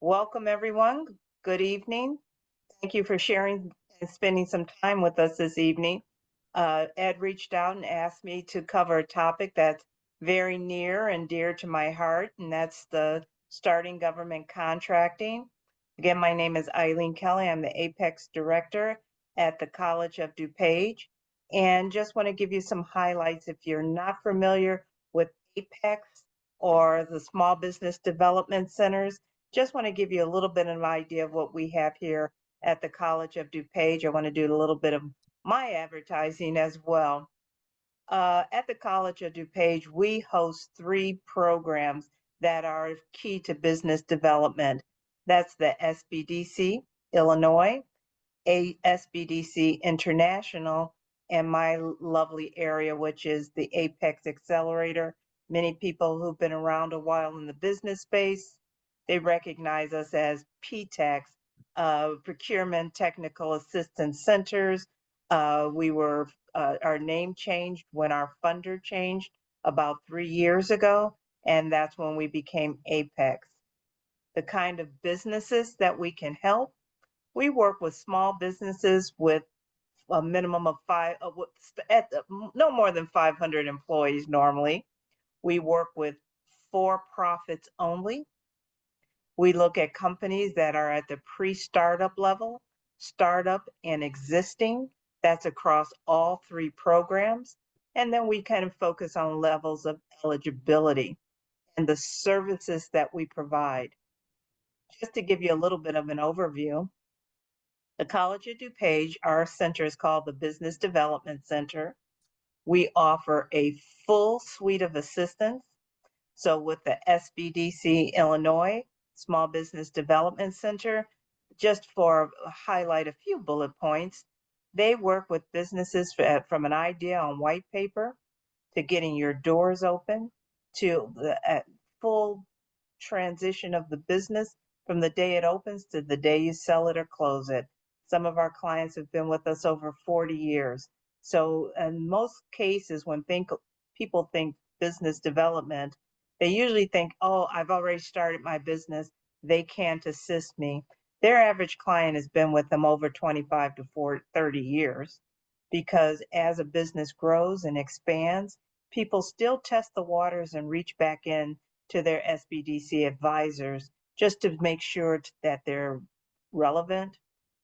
Welcome, everyone. Good evening. Thank you for sharing and spending some time with us this evening. Ed reached out and asked me to cover a topic that's very near and dear to my heart, and that's the starting government contracting. Again, my name is Eileen Kelly. I'm the Apex Director at the College of DuPage, and just want to give you some highlights if you're not familiar with Apex or the Small Business Development Centers. Just want to give you a little bit of an idea of what we have here at the College of DuPage. I want to do a little bit of my advertising as well. At the College of DuPage, we host three programs that are key to business development. That's the SBDC Illinois, SBDC International, and my lovely area, which is the Apex Accelerator. Many people who've been around a while in the business space, they recognize us as PTACs, Procurement Technical Assistance Centers. Our name changed when our funder changed about 3 years ago, and that's when we became Apex. The kind of businesses that we can help, we work with small businesses with a minimum of no more than 500 employees normally. We work with for profits only. We look at companies that are at the pre-startup level, startup and existing. That's across all three programs. And then we kind of focus on levels of eligibility and the services that we provide. Just to give you a little bit of an overview, the College of DuPage, our center is called the Business Development Center. We offer a full suite of assistance. So with the SBDC Illinois Small Business Development Center, just for highlight a few bullet points, they work with businesses from an idea on white paper to getting your doors open to the full transition of the business from the day it opens to the day you sell it or close it. Some of our clients have been with us over 40 years. So in most cases, when people think business development, they usually think, oh, I've already started my business. They can't assist me. Their average client has been with them over 25 to 30 years because as a business grows and expands, people still test the waters and reach back in to their SBDC advisors just to make sure that they're relevant.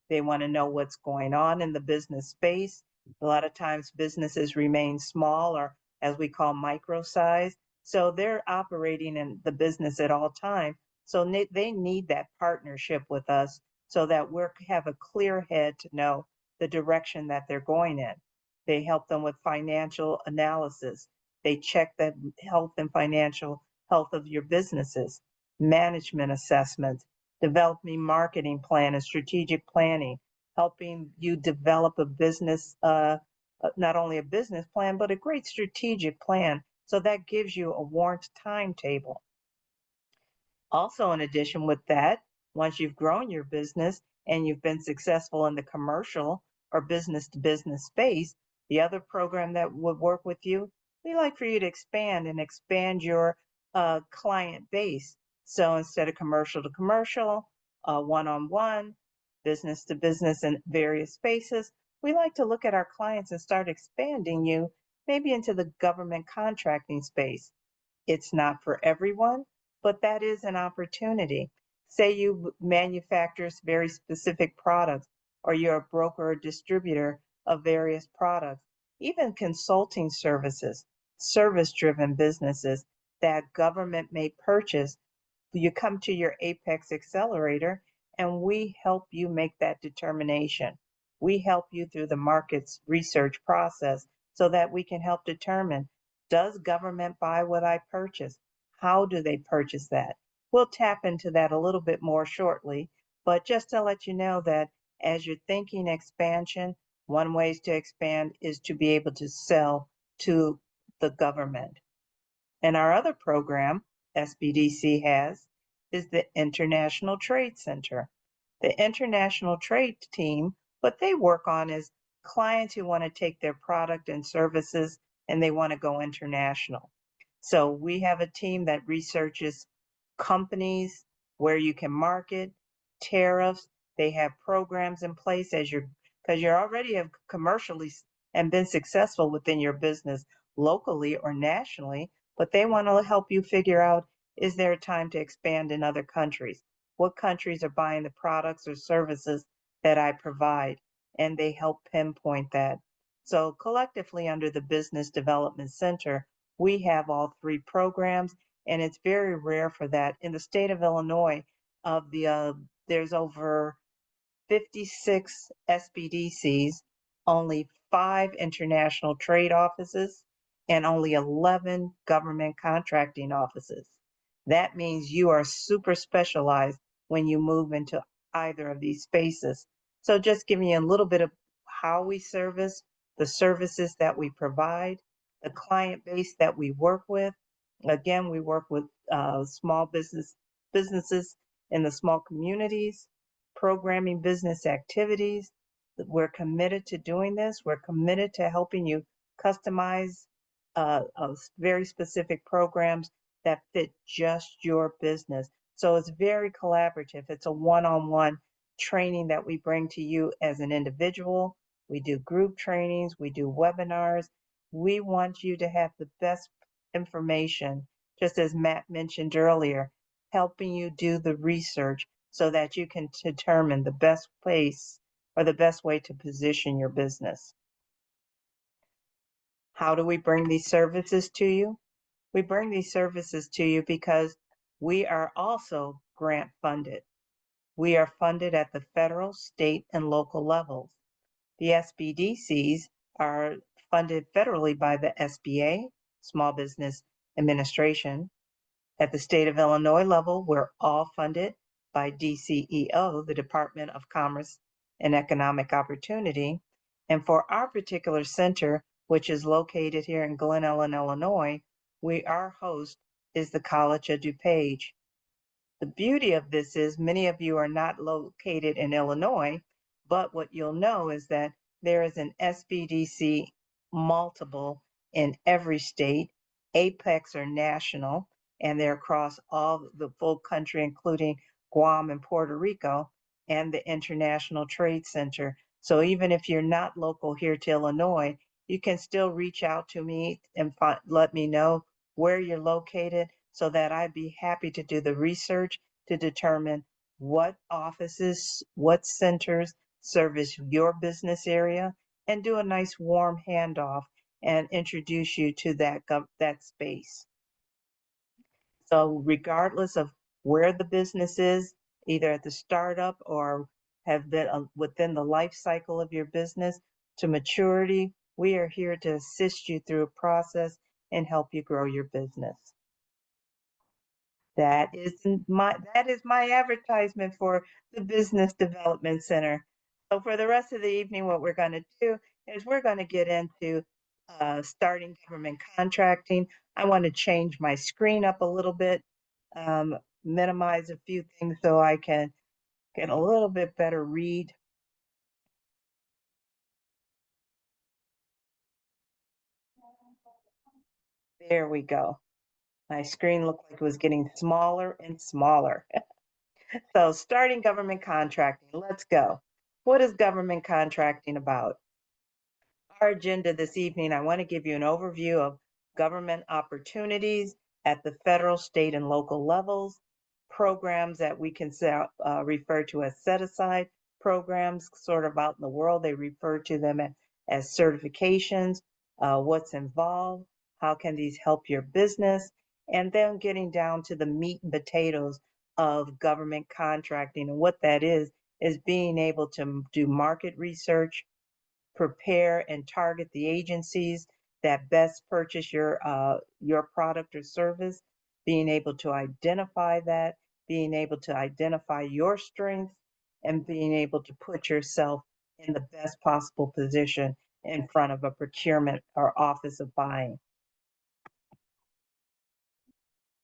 They want to know what's going on in the business space. A lot of times businesses remain small or as we call micro size. So they're operating in the business at all time. So they need that partnership with us so that we have a clear head to know the direction that they're going in. They help them with financial analysis. They check the health and financial health of your businesses, management assessments, developing marketing plan and strategic planning, helping you develop a business, not only a business plan, but a great strategic plan. So that gives you a warrant timetable. Also, in addition with that, once you've grown your business and you've been successful in the commercial or business to business space, the other program that would work with you, we like for you to expand your client base. So instead of commercial to commercial, one-on-one, business to business in various spaces, we like to look at our clients and start expanding you maybe into the government contracting space. It's not for everyone, but that is an opportunity. Say you manufacture very specific products, or you're a broker or distributor of various products, even consulting services, service-driven businesses that government may purchase. You come to your Apex Accelerator and we help you make that determination. We help you through the markets research process so that we can help determine, does government buy what I purchase? How do they purchase that? We'll tap into that a little bit more shortly, but just to let you know that as you're thinking expansion, one way to expand is to be able to sell to the government. And our other program SBDC has is the International Trade Center. The International Trade team, what they work on is clients who want to take their product and services and they want to go international. So we have a team that researches companies where you can market, tariffs. They have programs in place as you're because you already have commercially and been successful within your business locally or nationally, but they want to help you figure out, is there a time to expand in other countries? What countries are buying the products or services that I provide? And they help pinpoint that. So collectively under the Business Development Center, we have all three programs, and it's very rare for that. In the state of Illinois, there's over 56 SBDCs, only 5 international trade offices, and only 11 government contracting offices. That means you are super specialized when you move into either of these spaces. So just giving you a little bit of how we service, the services that we provide, the client base that we work with. Again, we work with small businesses in the small communities, programming business activities. We're committed to doing this. We're committed to helping you customize very specific programs that fit just your business. So it's very collaborative. It's a one-on-one training that we bring to you as an individual. We do group trainings, we do webinars. We want you to have the best information, just as Matt mentioned earlier, helping you do the research so that you can determine the best place or the best way to position your business. How do we bring these services to you? We bring these services to you because we are also grant funded. We are funded at the federal, state, and local levels. The SBDCs are funded federally by the SBA, Small Business Administration. At the state of Illinois level, we're all funded by DCEO, the Department of Commerce and Economic Opportunity. And for our particular center, which is located here in Glen Ellen, Illinois, our host is the College of DuPage. The beauty of this is many of you are not located in Illinois, but what you'll know is that there is an SBDC multiple in every state. Apex are national, and they're across all the full country, including Guam and Puerto Rico, and the International Trade Center. So even if you're not local here to Illinois, you can still reach out to me and let me know where you're located so that I'd be happy to do the research to determine what offices, what centers service your business area, and do a nice warm handoff and introduce you to that space. So regardless of where the business is, either at the startup or have been within the life cycle of your business to maturity, we are here to assist you through a process and help you grow your business. That is my advertisement for the Business Development Center. So for the rest of the evening, what we're going to do is we're going to get into starting government contracting. I want to change my screen up a little bit, minimize a few things so I can get a little bit better read. There we go. My screen looked like it was getting smaller and smaller. So starting government contracting, let's go. What is government contracting about? Our agenda this evening, I want to give you an overview of government opportunities at the federal, state, and local levels, programs that we can refer to as set-aside programs, sort of out in the world. They refer to them as certifications, what's involved, how can these help your business, and then getting down to the meat and potatoes of government contracting. And what that is being able to do market research, prepare and target the agencies that best purchase your product or service, being able to identify that, being able to identify your strengths, and being able to put yourself in the best possible position in front of a procurement or office of buying.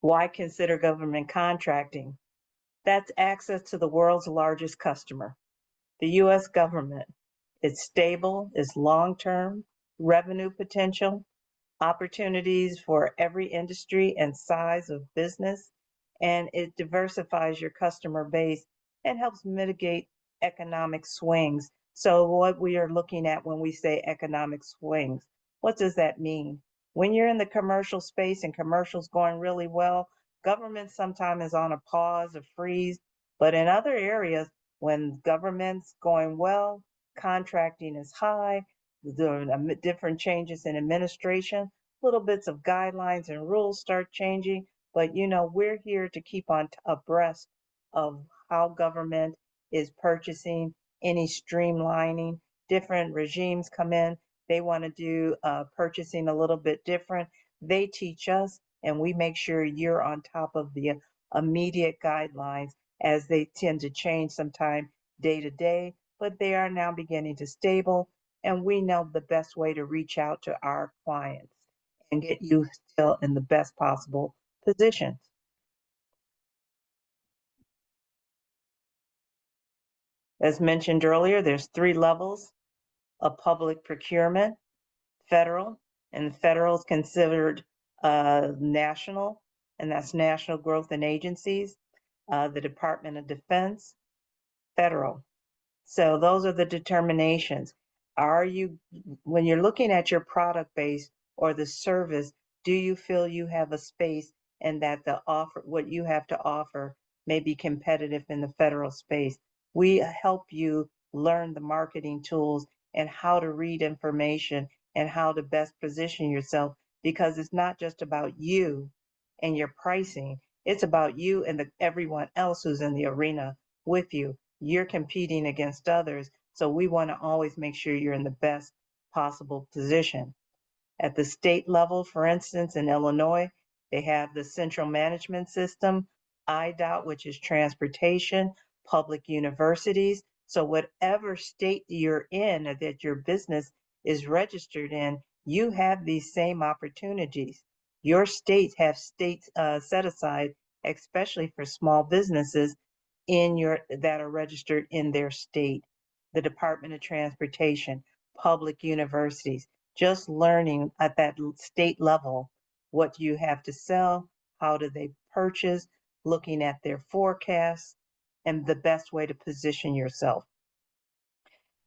Why consider government contracting? That's access to the world's largest customer, the U.S. government. It's stable, it's long-term, revenue potential, opportunities for every industry and size of business, and it diversifies your customer base and helps mitigate economic swings. So, what we are looking at when we say economic swings, what does that mean? When you're in the commercial space and commercials going really well, government sometimes is on a pause, a freeze, but in other areas, when government's going well, contracting is high, the different changes in administration, little bits of guidelines and rules start changing. But we're here to keep on abreast of how government is purchasing, any streamlining. Different regimes come in, they want to do purchasing a little bit different. They teach us, and we make sure you're on top of the immediate guidelines as they tend to change sometime day to day, but they are now beginning to stable, and we know the best way to reach out to our clients and get you still in the best possible positions. As mentioned earlier, there's three levels of public procurement: federal, and federal is considered national, and that's National Growth and Agencies, the Department of Defense, federal. So those are the determinations. Are you, when you're looking at your product base or the service, do you feel you have a space and that the offer, what you have to offer may be competitive in the federal space? We help you learn the marketing tools and how to read information and how to best position yourself, because it's not just about you and your pricing. It's about you and everyone else who's in the arena with you. You're competing against others. So we want to always make sure you're in the best possible position. At the state level, for instance, in Illinois, they have the Central Management System, IDOT, which is transportation, public universities. So whatever state you're in or that your business is registered in, you have these same opportunities. Your states have states set aside, especially for small businesses in your that are registered in their state. The Department of Transportation, public universities, just learning at that state level what you have to sell, how do they purchase, looking at their forecasts, and the best way to position yourself.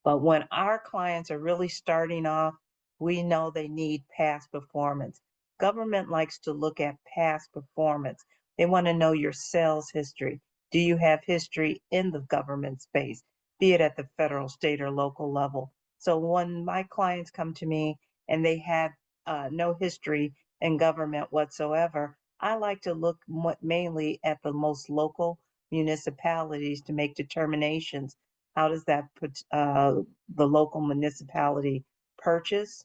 But when our clients are really starting off, we know they need past performance. Government likes to look at past performance. They want to know your sales history. Do you have history in the government space, be it at the federal, state, or local level? So when my clients come to me and they have no history in government whatsoever, I like to look mainly at the most local municipalities to make determinations. How does that put the local municipality purchase?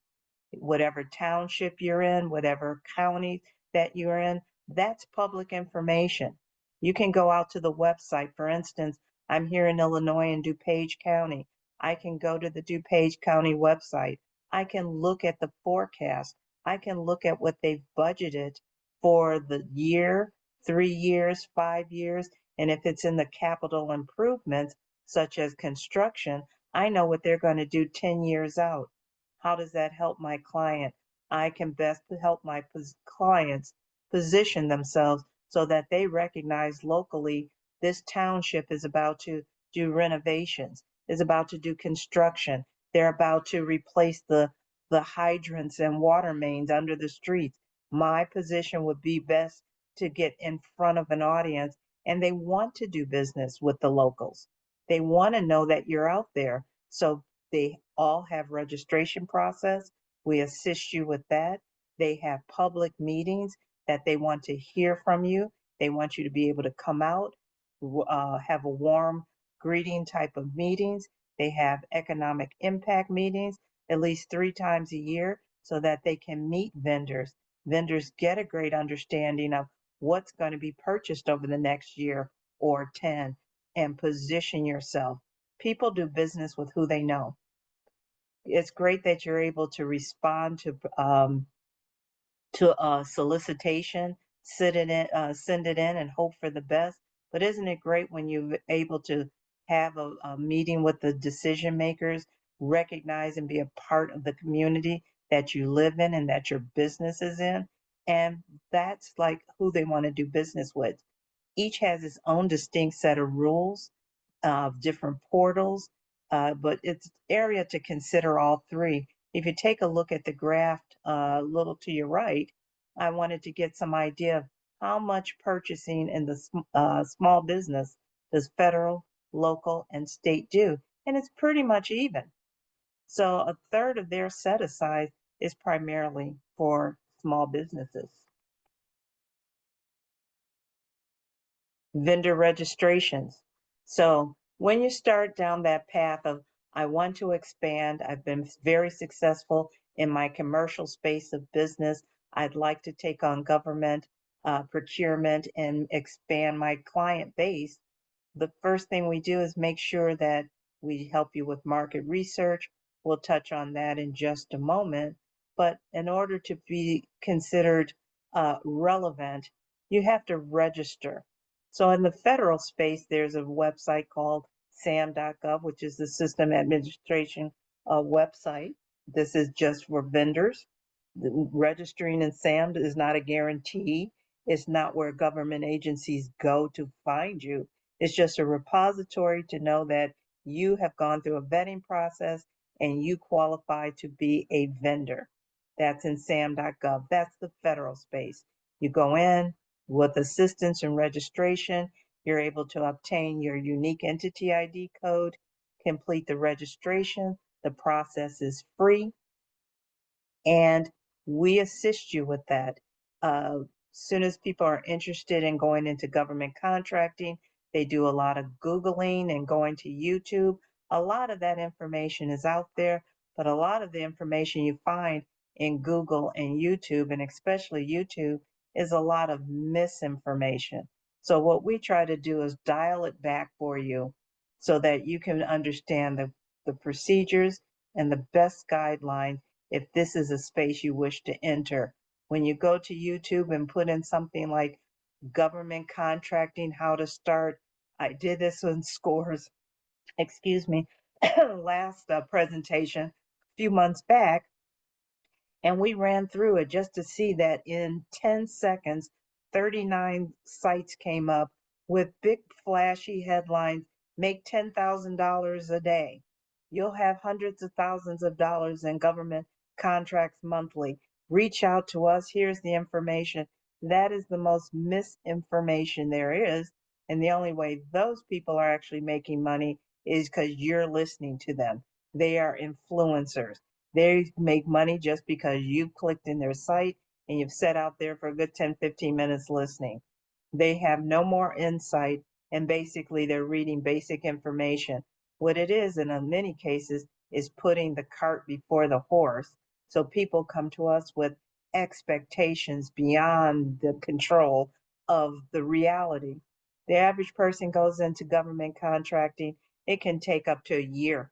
Whatever township you're in, whatever county that you're in, that's public information. You can go out to the website. For instance, I'm here in Illinois in DuPage County. I can go to the DuPage County website. I can look at the forecast. I can look at what they've budgeted for the year, 3 years, 5 years. And if it's in the capital improvements, such as construction, I know what they're going to do 10 years out. How does that help my client? I can best help my clients position themselves so that they recognize locally this township is about to do renovations, is about to do construction. They're about to replace the hydrants and water mains under the streets. My position would be best to get in front of an audience, and they want to do business with the locals. They want to know that you're out there. So they all have registration process. We assist you with that. They have public meetings that they want to hear from you. They want you to be able to come out, have a warm greeting type of meetings. They have economic impact meetings at least 3 times a year so that they can meet vendors. Vendors get a great understanding of what's going to be purchased over the next year or 10, and position yourself. People do business with who they know. It's great that you're able to respond to a solicitation, send it in, and hope for the best. But isn't it great when you're able to have a meeting with the decision makers, recognize and be a part of the community that you live in and that your business is in? And that's like who they want to do business with. Each has its own distinct set of rules, different portals, but it's area to consider all three. If you take a look at the graph a little to your right, I wanted to get some idea of how much purchasing in the small business does federal, local, and state do, and it's pretty much even. So a third of their set aside is primarily for small businesses. Vendor registrations. So when you start down that path of, I want to expand, I've been very successful in my commercial space of business, I'd like to take on government procurement and expand my client base. The first thing we do is make sure that we help you with market research. We'll touch on that in just a moment. But in order to be considered relevant, you have to register. So in the federal space, there's a website called sam.gov, which is the System Administration website. This is just for vendors. Registering in SAM is not a guarantee. It's not where government agencies go to find you. It's just a repository to know that you have gone through a vetting process and you qualify to be a vendor. That's in sam.gov. That's the federal space. You go in with assistance and registration. You're able to obtain your unique entity ID code, complete the registration. The process is free and we assist you with that. Soon as people are interested in going into government contracting, they do a lot of Googling and going to YouTube. A lot of that information is out there, but a lot of the information you find in Google and YouTube, and especially YouTube, is a lot of misinformation. So what we try to do is dial it back for you so that you can understand the procedures and the best guidelines if this is a space you wish to enter. When you go to YouTube and put in something like government contracting, how to start, I did this on scores, excuse me, last presentation a few months back, and we ran through it just to see that in 10 seconds, 39 sites came up with big flashy headlines, make $10,000 a day. You'll have hundreds of thousands of dollars in government contracts monthly. Reach out to us. Here's the information. That is the most misinformation there is. And the only way those people are actually making money is because you're listening to them. They are influencers. They make money just because you've clicked in their site and you've sat out there for a good 10, 15 minutes listening. They have no more insight and basically they're reading basic information. What it is, in many cases, is putting the cart before the horse. So people come to us with expectations beyond the control of the reality. The average person goes into government contracting, it can take up to a year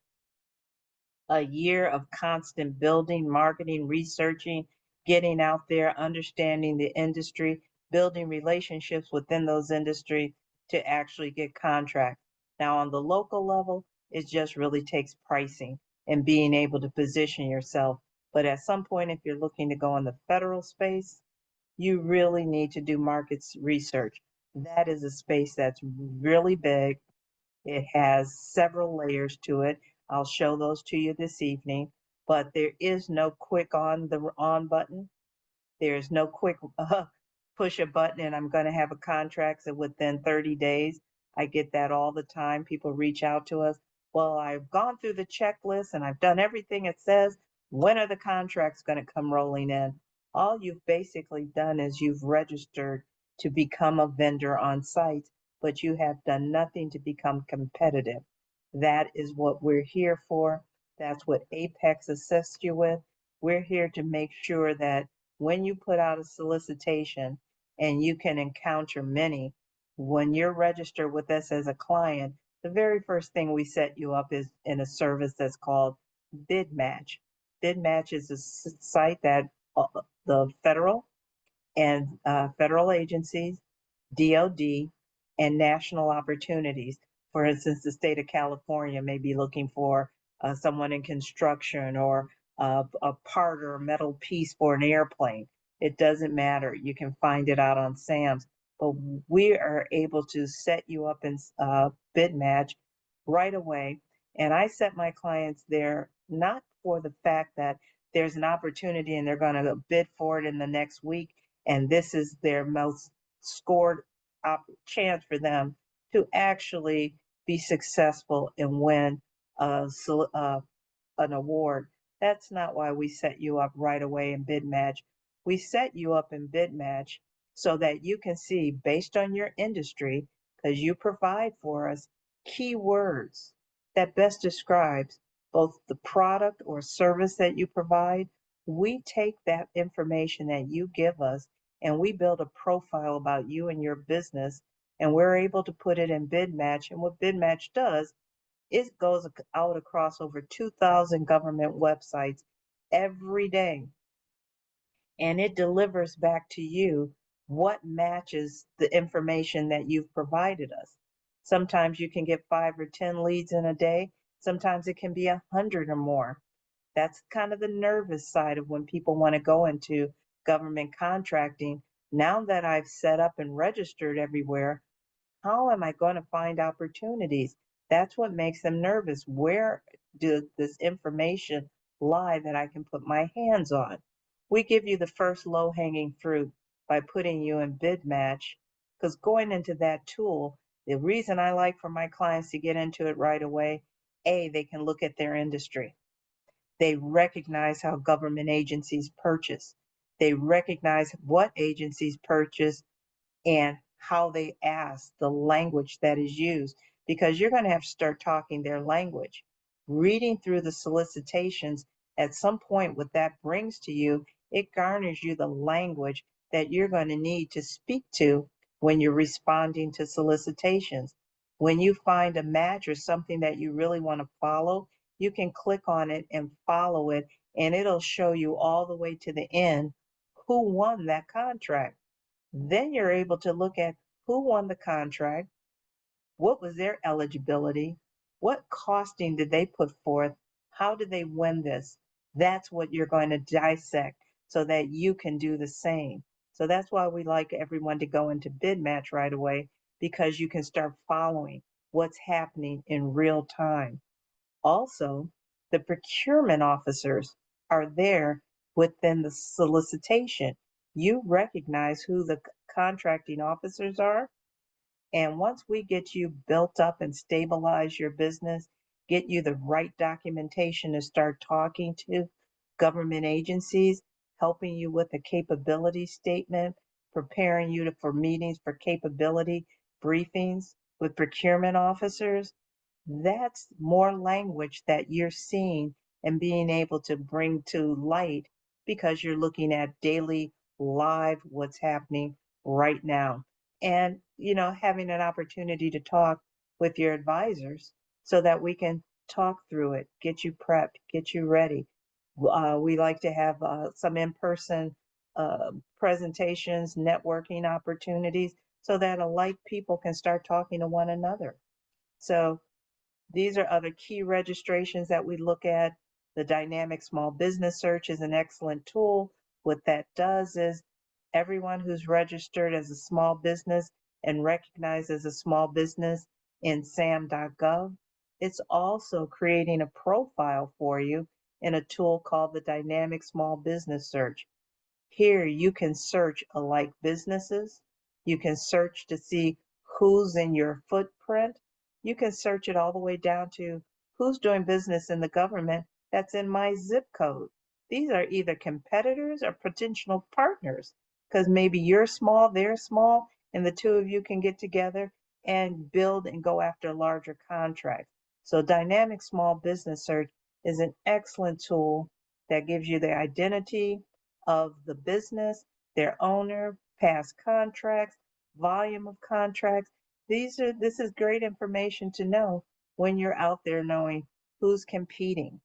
of constant building, marketing, researching, getting out there, understanding the industry, building relationships within those industries to actually get contracts. Now, on the local level, it just really takes pricing and being able to position yourself. But at some point, if you're looking to go in the federal space, you really need to do markets research. That is a space that's really big. It has several layers to it. I'll show those to you this evening, but there is no quick on the on button. There's no quick push a button and I'm going to have a contract within 30 days. I get that all the time. People reach out to us. Well, I've gone through the checklist and I've done everything it says. When are the contracts going to come rolling in? All you've basically done is you've registered to become a vendor on site, but you have done nothing to become competitive. That is what we're here for. That's what Apex assists you with. We're here to make sure that when you put out a solicitation, and you can encounter many, when you're registered with us as a client, the very first thing we set you up is in a service that's called Bid Match. Bid Match is a site that the federal and federal agencies, DOD, and national opportunities. For instance, the state of California may be looking for someone in construction or a part or a metal piece for an airplane. It doesn't matter. You can find it out on SAMS. but we are able to set you up in bid match right away. And I set my clients there not for the fact that there's an opportunity and they're going to bid for it in the next week, and this is their most scored chance for them to actually be successful and win an award. That's not why we set you up right away in bid match. We set you up in bid match so that you can see, based on your industry, because you provide for us keywords that best describes both the product or service that you provide. We take that information that you give us and we build a profile about you and your business, and we're able to put it in bid match. And what bid match does, it goes out across over 2,000 government websites every day, and it delivers back to you what matches the information that you've provided us. Sometimes you can get 5 or 10 leads in a day. Sometimes it can be 100 or more. That's kind of the nervous side of when people want to go into government contracting. Now that I've set up and registered everywhere, how am I going to find opportunities? That's what makes them nervous. Where does this information lie that I can put my hands on? We give you the first low hanging fruit by putting you in bid match, because going into that tool, the reason I like for my clients to get into it right away, A, they can look at their industry. They recognize how government agencies purchase. They recognize what agencies purchase and how they ask, the language that is used, because you're going to have to start talking their language. Reading through the solicitations, at some point, what that brings to you, it garners you the language that you're going to need to speak to when you're responding to solicitations. When you find a match or something that you really want to follow, you can click on it and follow it, and it'll show you all the way to the end who won that contract. Then you're able to look at who won the contract, what was their eligibility, what costing did they put forth, how did they win this. That's what you're going to dissect so that you can do the same. So that's why we like everyone to go into bid match right away, because you can start following what's happening in real time. Also, the procurement officers are there within the solicitation. You recognize who the contracting officers are. And once we get you built up and stabilize your business, get you the right documentation to start talking to government agencies, helping you with a capability statement, preparing you for meetings for capability briefings with procurement officers, that's more language that you're seeing and being able to bring to light, because you're looking at daily live what's happening right now. And, having an opportunity to talk with your advisors so that we can talk through it, get you prepped, get you ready. We like to have some in-person presentations, networking opportunities, so that alike people can start talking to one another. So these are other key registrations that we look at. The dynamic small business search is an excellent tool. What that does is everyone who's registered as a small business and recognized as a small business in sam.gov, it's also creating a profile for you in a tool called the dynamic small business search. Here you can search alike businesses. You can search to see who's in your footprint. You can search it all the way down to who's doing business in the government that's in my zip code. These are either competitors or potential partners, because maybe you're small, they're small, and the two of you can get together and build and go after larger contracts. So dynamic small business search is an excellent tool that gives you the identity of the business, their owner, past contracts, volume of contracts. This is great information to know when you're out there knowing who's competing.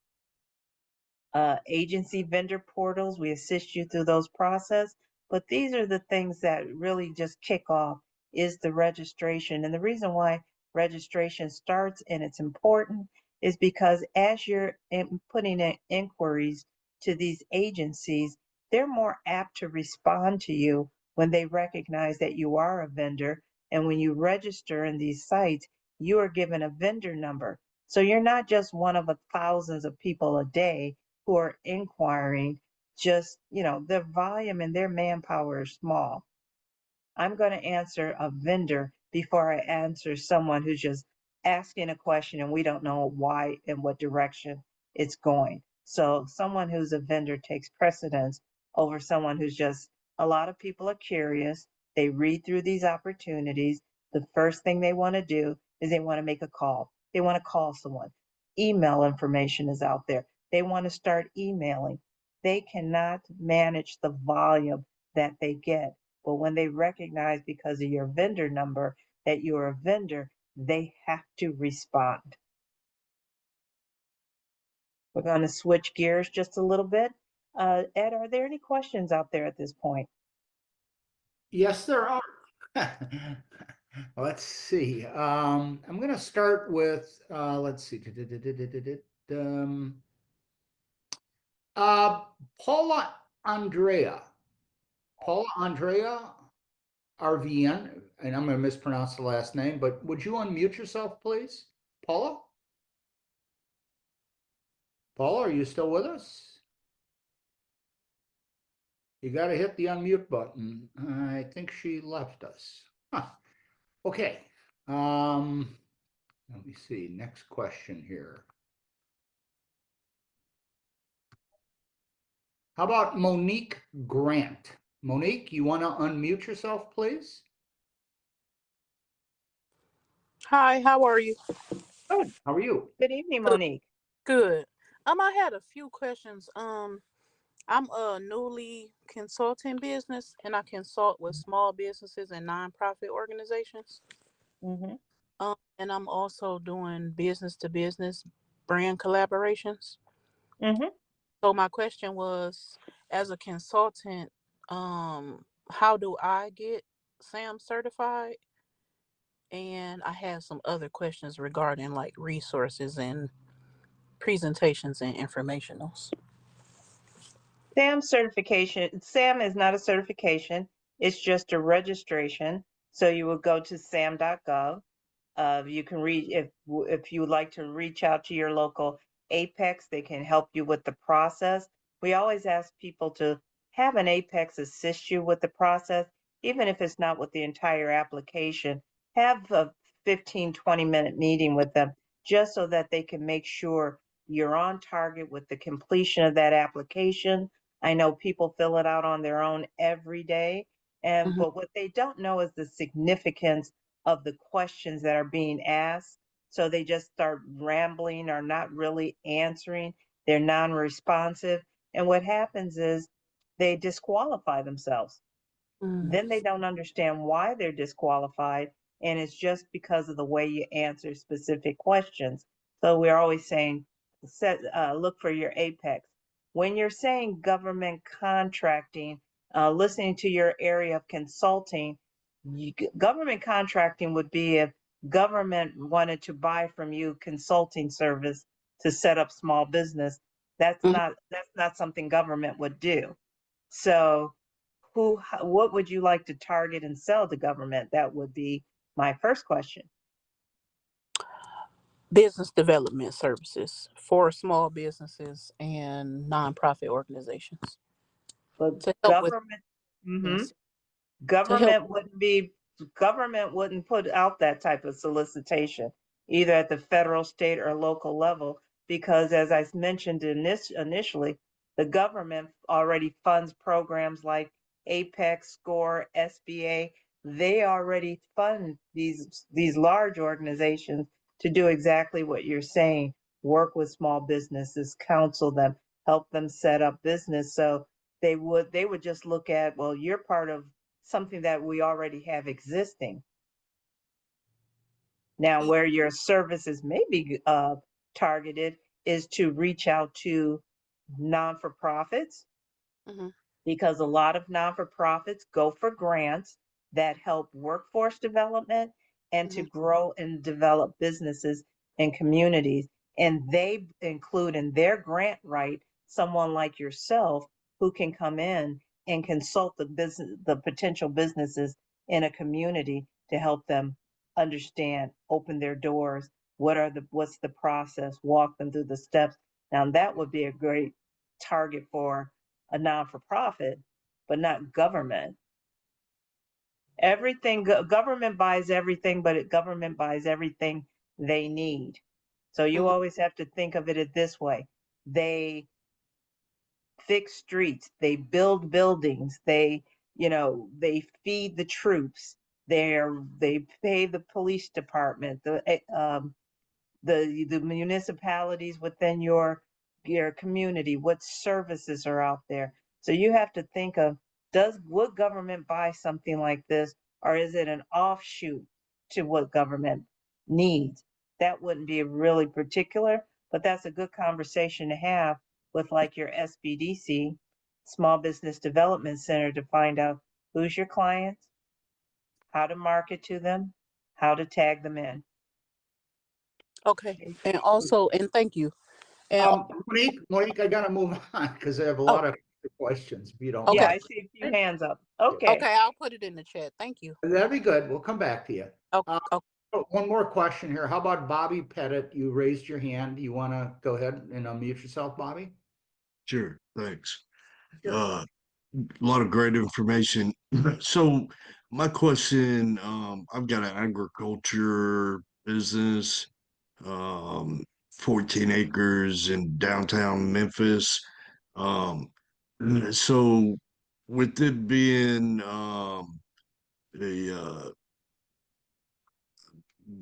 Agency vendor portals, we assist you through those process, but these are the things that really just kick off is the registration. And the reason why registration starts and it's important is because as you're putting in inquiries to these agencies, they're more apt to respond to you when they recognize that you are a vendor. And when you register in these sites, you are given a vendor number. So you're not just one of thousands of people a day who are inquiring. Just, their volume and their manpower is small. I'm going to answer a vendor before I answer someone who's just asking a question and we don't know why and what direction it's going. So someone who's a vendor takes precedence over someone who's just, a lot of people are curious. They read through these opportunities. The first thing they want to do is they want to make a call. They want to call someone. Email information is out there. They want to start emailing. They cannot manage the volume that they get. But when they recognize because of your vendor number that you're a vendor, they have to respond. We're going to switch gears just a little bit. Ed, are there any questions out there at this point? Yes, there are. Let's see. I'm going to start with, let's see. Um, uh, Paula Andrea. Paula Andrea RVN, and I'm going to mispronounce the last name, but would you unmute yourself, please? Paula? Paula, are you still with us? You got to hit the unmute button. I think she left us. Huh. Okay. Let me see. Next question here. How about Monique Grant? Monique, you want to unmute yourself, please? Hi, how are you? Good. How are you? Good evening, Monique. Good. I had a few questions. I'm a newly consulting business and I consult with small businesses and nonprofit organizations. Mm-hmm. And I'm also doing business to business brand collaborations. Mm-hmm. So my question was, as a consultant, how do I get SAM certified? And I had some other questions regarding like resources and presentations and informationals. SAM certification. SAM is not a certification. It's just a registration. So you will go to sam.gov. You can read if you would like to reach out to your local Apex, they can help you with the process. We always ask people to have an Apex assist you with the process, even if it's not with the entire application. Have a 15-20 minute meeting with them just so that they can make sure you're on target with the completion of that application. I know people fill it out on their own every day, and Mhm. but what they don't know is the significance of the questions that are being asked. So they just start rambling or not really answering. They're non responsive. And what happens is they disqualify themselves. Mm. Then they don't understand why they're disqualified. And it's just because of the way you answer specific questions. So we're always saying, look for your apex. When you're saying government contracting, listening to your area of consulting, government contracting would be if government wanted to buy from you consulting service to set up small business. Mhm. That's not something government would do. So what would you like to target and sell to government? That would be my first question. Business development services for small businesses and nonprofit organizations But to help with government, hmm yes, to help. government wouldn't be government wouldn't put out that type of solicitation either at the federal, state, or local level because, as I mentioned in this initially, the government already funds programs like Apex, SCORE, SBA. They already fund these large organizations to do exactly what you're saying: work with small businesses, counsel them, help them set up business. So they would just look at, well, you're part of something that we already have existing. Now, where your services may be targeted is to reach out to non-for-profits, Mm-hmm. because a lot of non-for-profits go for grants that help workforce development and to Mm-hmm. grow and develop businesses and communities. And they include in their grant right someone like yourself who can come in and consult the potential businesses in a community to help them understand, open their doors, what's the process, walk them through the steps. Now that would be a great target for a non-for-profit, but not government. Everything, government buys everything, but government buys everything they need. So you Mhm. always have to think of it this way. They fix streets, they build buildings, they feed the troops, they pay the police department, the municipalities within your community, what services are out there. So you have to think of, would government buy something like this, or is it an offshoot to what government needs? That wouldn't be really particular, but that's a good conversation to have with like your SBDC, Small Business Development Center, to find out who's your clients, how to market to them, how to tag them in. Okay. And also, and thank you. And Monique, I gotta move on because I have a oh, lot of questions, if you don't Yeah, okay. mind. I see a few hands up. Okay. Okay, I'll put it in the chat. Thank you. That'd be good. We'll come back to you. Oh, Uh, oh, One more question here. How about Bobby Pettit? You raised your hand. You want to go ahead and unmute yourself, Bobby? Sure, thanks. Sure. A lot of great information. So my question, I've got an agriculture business, 14 acres in downtown Memphis. Um, so with it being a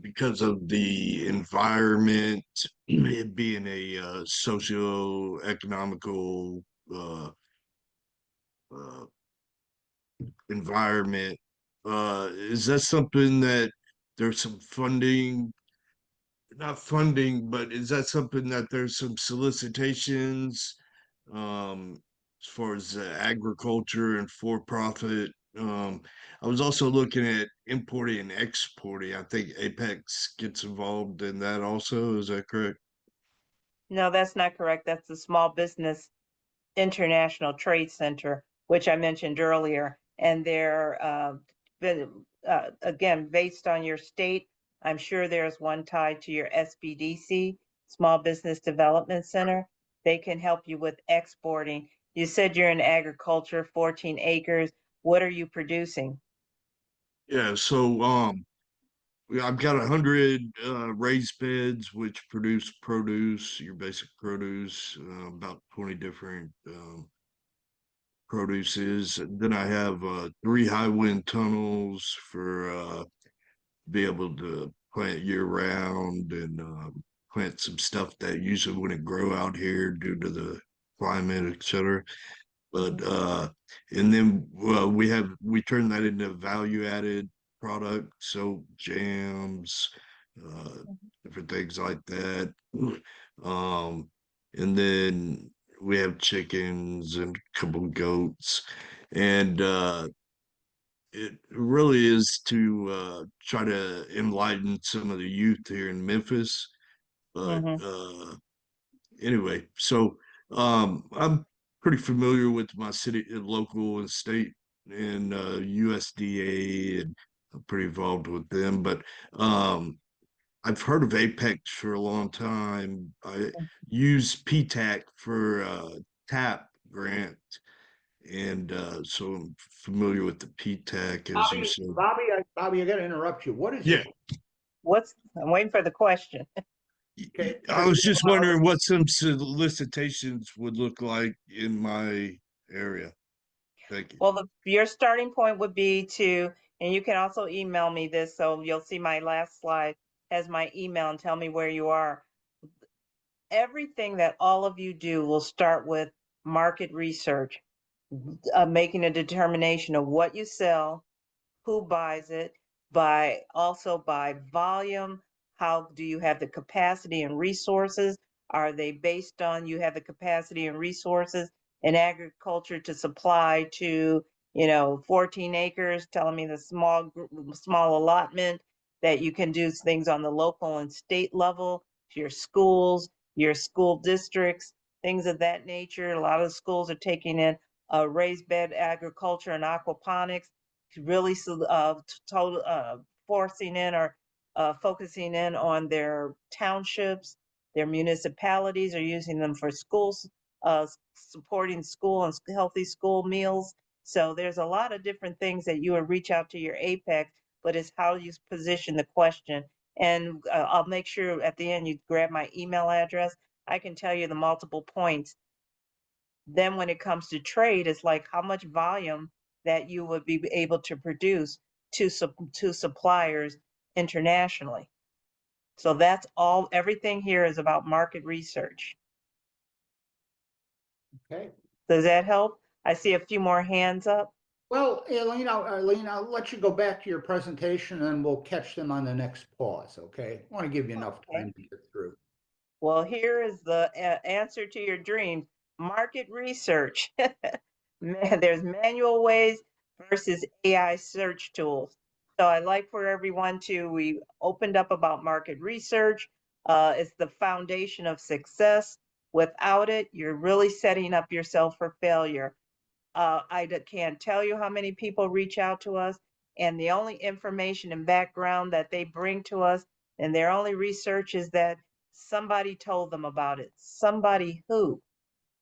because of the environment, it being a socio-economical uh, environment. Is that something that there's some funding, not funding, but is that something that there's some solicitations as far as agriculture and for-profit? I was also looking at importing and exporting. I think Apex gets involved in that also. Is that correct? No, that's not correct. That's the Small Business International Trade Center, which I mentioned earlier. And they're, again, based on your state, I'm sure there's one tied to your SBDC, Small Business Development Center. They can help you with exporting. You said you're in agriculture, 14 acres. What are you producing? Yeah, so I've got 100 raised beds which produce produce, your basic produce, about 20 different produces. Then I have 3 high wind tunnels for be able to plant year round and plant some stuff that usually wouldn't grow out here due to the climate, etc. But and then we turn that into value added product, so jams, uh, different things like that. Um, and then we have chickens and a couple goats, and it really is to try to enlighten some of the youth here in Memphis. But Mm-hmm. anyway, so I'm pretty familiar with my city, local and state and USDA, and I'm pretty involved with them. But I've heard of Apex for a long time. I use PTAC for TAP grant, and so I'm familiar with the PTAC, as you said. Bobby, I got to interrupt you. What is Yeah, I'm waiting for the question. Okay, I was just wondering what some solicitations would look like in my area. Thank you. Well, your starting point would be and you can also email me this, so you'll see my last slide has my email, and tell me where you are. Everything that all of you do will start with market research, making a determination of what you sell, who buys it, also by volume. How do you have the capacity and resources? Are they based on you have the capacity and resources in agriculture to supply to 14 acres? Telling me the small allotment that you can do things on the local and state level, to your schools, your school districts, things of that nature. A lot of schools are taking in raised bed agriculture and aquaponics, really total, forcing in or focusing in on their townships. Their municipalities are using them for schools, supporting school and healthy school meals. So there's a lot of different things that you would reach out to your apex, but it's how you position the question. And I'll make sure at the end you grab my email address. I can tell you the multiple points. Then when it comes to trade, it's like how much volume that you would be able to produce to suppliers internationally. So that's all, everything here is about market research. Okay. Does that help? I see a few more hands up. Well, Eileen, I'll let you go back to your presentation and we'll catch them on the next pause, okay? I want to give you enough Okay. time to get through. Well, here is the answer to your dreams. Market research. There's manual ways versus AI search tools. So I like for everyone we opened up about market research. It's the foundation of success. Without it, you're really setting up yourself for failure. Can't tell you how many people reach out to us, and the only information and background that they bring to us, and their only research is that somebody told them about it. Somebody who?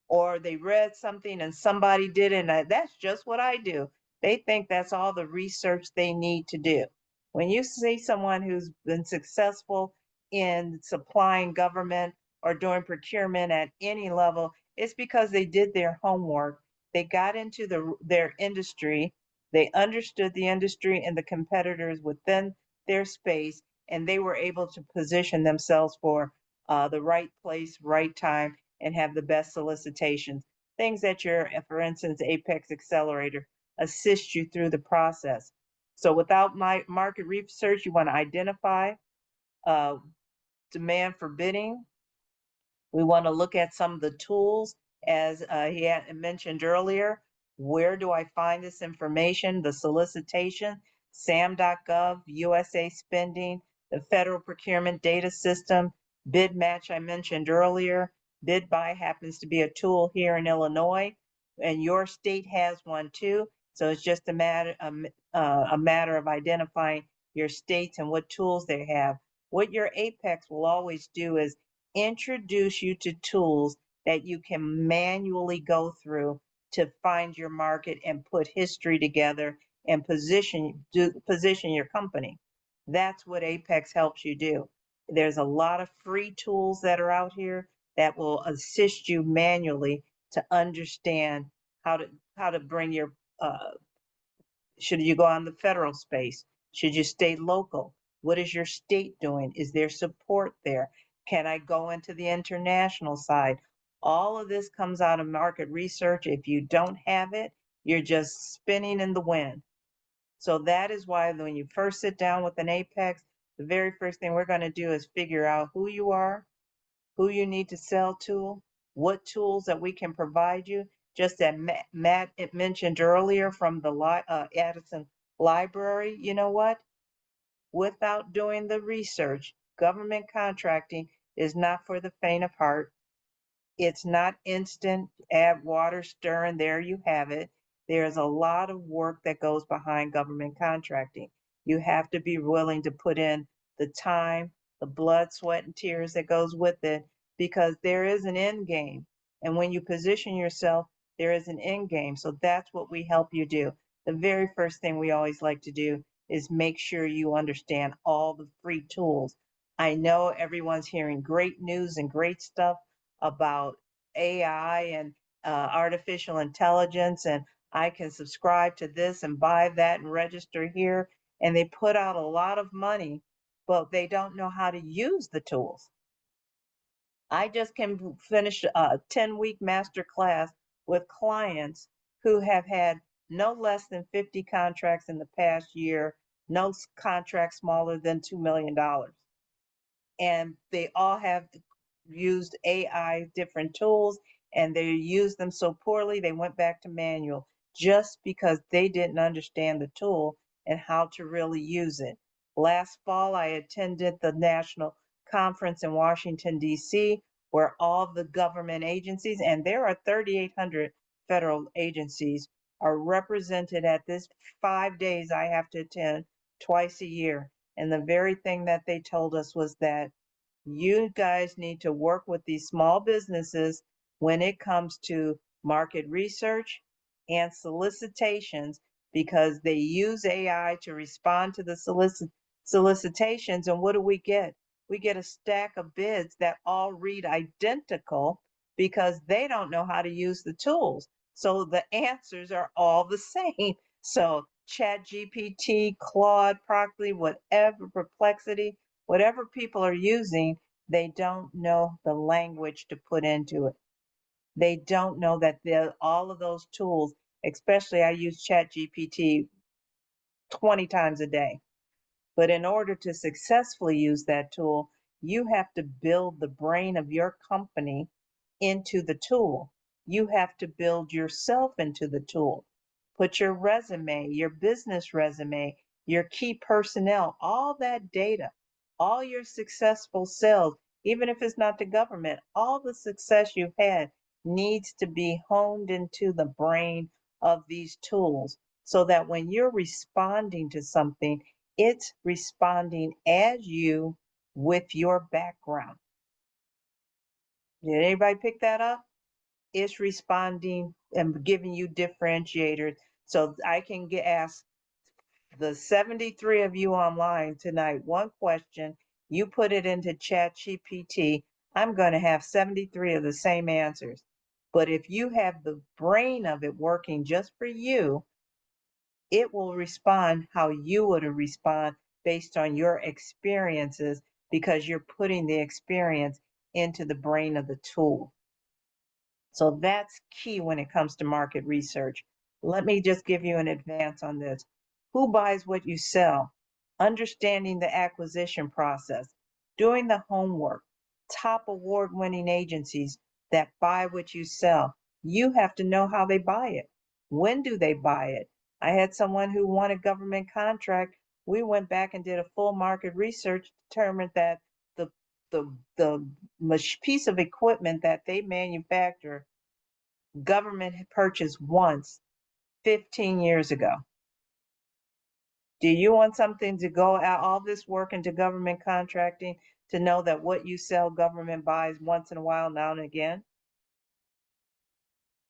Or they read something and somebody did it, and that's just what I do. They think that's all the research they need to do. When you see someone who's been successful in supplying government or doing procurement at any level, it's because they did their homework. They got into their industry, they understood the industry and the competitors within their space, and they were able to position themselves for the right place, right time, and have the best solicitations. Things that your, for instance, Apex Accelerator assists you through the process. So without my market research, you want to identify uh, demand for bidding. We want to look at some of the tools, as he had mentioned earlier. Where do I find this information? The solicitation, sam.gov, USA spending, the federal procurement data system, bid match I mentioned earlier. Bid buy happens to be a tool here in Illinois, and your state has one too. So it's just a matter of identifying your states and what tools they have. What your Apex will always do is introduce you to tools that you can manually go through to find your market and put history together and position your company. That's what Apex helps you do. There's a lot of free tools that are out here that will assist you manually to understand how to bring your should you go on the federal space? Should you stay local? What is your state doing? Is there support there? Can I go into the international side? All of this comes out of market research. If you don't have it, you're just spinning in the wind. So that is why when you first sit down with an Apex, the very first thing we're going to do is figure out who you are, who you need to sell to, what tools that we can provide you. Just that Matt mentioned earlier from the Addison library, you know what? Without doing the research, government contracting is not for the faint of heart. It's not instant, add water, stir, and there you have it. There's a lot of work that goes behind government contracting. You have to be willing to put in the time, the blood, sweat, and tears that goes with it, because there is an end game. And when you position yourself, there is an end game. So that's what we help you do. The very first thing we always like to do is make sure you understand all the free tools. I know everyone's hearing great news and great stuff about AI and artificial intelligence, and I can subscribe to this and buy that and register here. And they put out a lot of money, but they don't know how to use the tools. I just can finish a 10-week master class with clients who have had no less than 50 contracts in the past year, no contract smaller than $2 million. And they all have used AI, different tools, and they used them so poorly, they went back to manual just because they didn't understand the tool and how to really use it. Last fall, I attended the national conference in Washington, D.C., where all the government agencies, and there are 3,800 federal agencies are represented at this 5 days I have to attend twice a year. And the very thing that they told us was that you guys need to work with these small businesses when it comes to market research and solicitations, because they use AI to respond to the solicitations. And what do we get? We get a stack of bids that all read identical because they don't know how to use the tools. So the answers are all the same. So Chat GPT, Claude, Proctly, whatever, Perplexity, whatever people are using, they don't know the language to put into it. They don't know that all of those tools, especially I use Chat GPT 20 times a day. But in order to successfully use that tool, you have to build the brain of your company into the tool. You have to build yourself into the tool. Put your resume, your business resume, your key personnel, all that data, all your successful sales, even if it's not the government, all the success you've had needs to be honed into the brain of these tools so that when you're responding to something, it's responding as you with your background. Did anybody pick that up? It's responding and giving you differentiators. So I can ask the 73 of you online tonight one question. You put it into Chat GPT. I'm going to have 73 of the same answers. But if you have the brain of it working just for you, it will respond how you would respond based on your experiences, because you're putting the experience into the brain of the tool. So that's key when it comes to market research. Let me just give you an advance on this. Who buys what you sell? Understanding the acquisition process, doing the homework, top award-winning agencies that buy what you sell. You have to know how they buy it. When do they buy it? I had someone who won a government contract. We went back and did a full market research, determined that the the piece of equipment that they manufacture, government had purchased once 15 years ago. Do you want something to go out all this work into government contracting to know that what you sell government buys once in a while, now and again?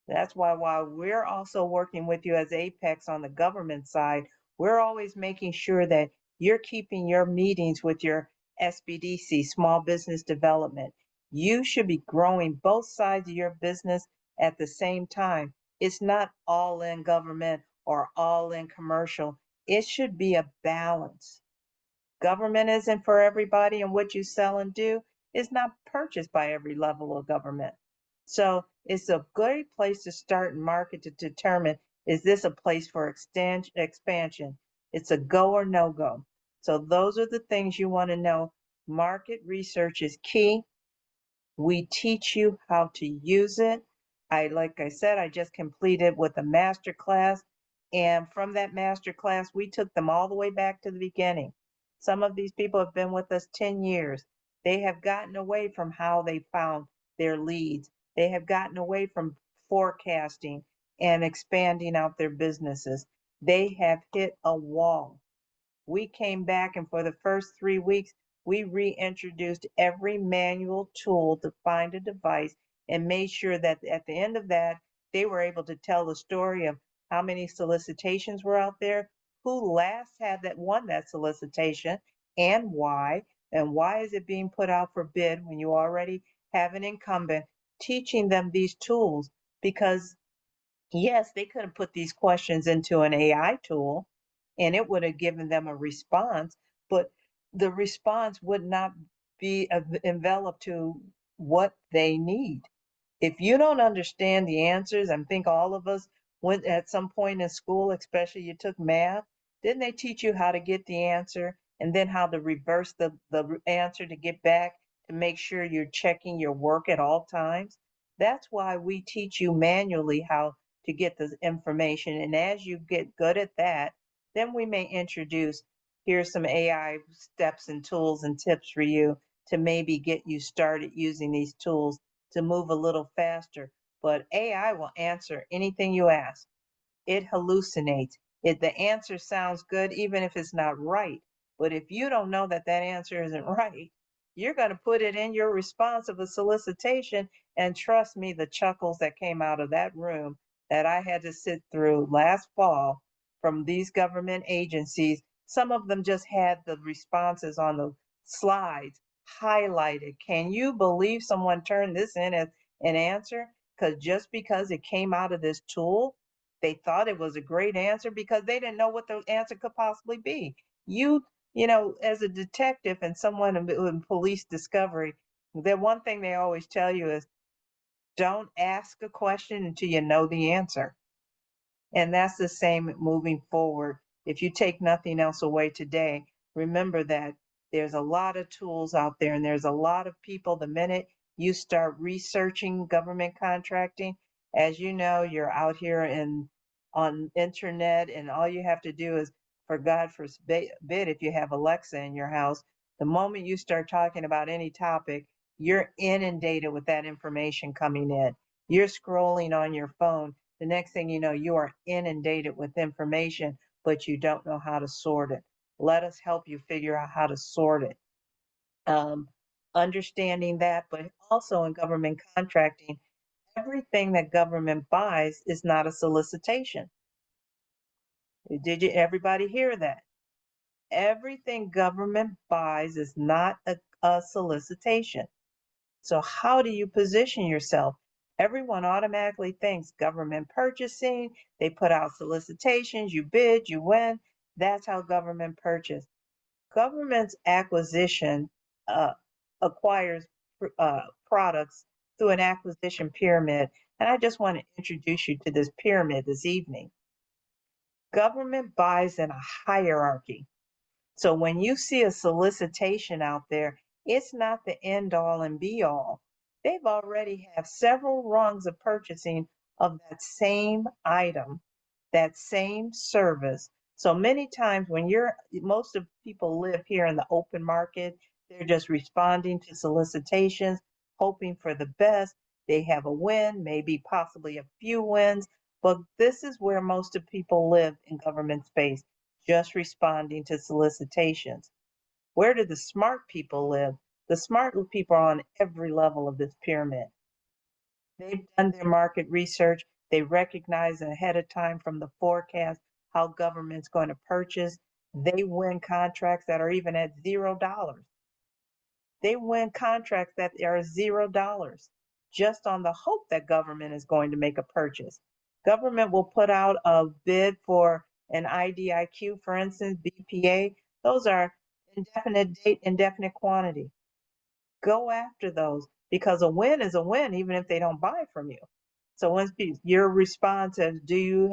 That's why while we're also working with you as Apex on the government side, we're always making sure that you're keeping your meetings with your SBDC, Small Business Development. You should be growing both sides of your business at the same time. It's not all in government or all in commercial. It should be a balance. Government isn't for everybody, and what you sell and do is not purchased by every level of government. So it's a great place to start and market to determine, is this a place for expansion? It's a go or no go. So those are the things you want to know. Market research is key. We teach you how to use it. Like I said, I just completed with a master class. And from that master class, we took them all the way back to the beginning. Some of these people have been with us 10 years. They have gotten away from how they found their leads. They have gotten away from forecasting and expanding out their businesses. They have hit a wall. We came back, and for the first 3 weeks, we reintroduced every manual tool to find a device and made sure that at the end of that, they were able to tell the story of how many solicitations were out there, who last had that won that solicitation, and why is it being put out for bid when you already have an incumbent, teaching them these tools. Because yes, they could have put these questions into an AI tool and it would have given them a response, but the response would not be enveloped to what they need. If you don't understand the answers, I think all of us went at some point in school, especially you took math, didn't they teach you how to get the answer and then how to reverse the answer to get back to make sure you're checking your work at all times? That's why we teach you manually how to get the information. And as you get good at that, then we may introduce, here's some AI steps and tools and tips for you to maybe get you started using these tools to move a little faster. but AI will answer anything you ask. It hallucinates. The answer sounds good even if it's not right. But if you don't know that that answer isn't right, you're going to put it in your response of a solicitation. And trust me, the chuckles that came out of that room that I had to sit through last fall from these government agencies, some of them just had the responses on the slides highlighted. Can you believe someone turned this in as an answer? Because it came out of this tool, they thought it was a great answer because they didn't know what the answer could possibly be. As a detective and someone in police discovery, the one thing they always tell you is don't ask a question until you know the answer. And that's the same moving forward. If you take nothing else away today, remember that there's a lot of tools out there and there's a lot of people. The minute you start researching government contracting, as you know, you're out here on internet and all you have to do is, for God forbid, if you have Alexa in your house, the moment you start talking about any topic, you're inundated with that information coming in. You're scrolling on your phone. The next thing you know, you are inundated with information, but you don't know how to sort it. Let us help you figure out how to sort it. Understanding that, but also in government contracting, everything that government buys is not a solicitation. Did you everybody hear that? Everything government buys is not a solicitation. So how do you position yourself? Everyone automatically thinks government purchasing, they put out solicitations, you bid, you win. That's how government purchase. Government's acquisition uh, acquires products through an acquisition pyramid. And I just want to introduce you to this pyramid this evening. Government buys in a hierarchy. So when you see a solicitation out there, it's not the end all and be all. They've already have several rungs of purchasing of that same item, that same service. So many times when most of people live here in the open market, they're just responding to solicitations, hoping for the best. They have a win, maybe possibly a few wins, but this is where most of people live in government space, just responding to solicitations. Where do the smart people live? The smart people are on every level of this pyramid. They've done their market research. They recognize ahead of time from the forecast how government's going to purchase. They win contracts that are even at $0. They win contracts that are $0 just on the hope that government is going to make a purchase. Government will put out a bid for an IDIQ, for instance, BPA. Those are indefinite date, indefinite quantity. Go after those because a win is a win, even if they don't buy from you. So once your response is,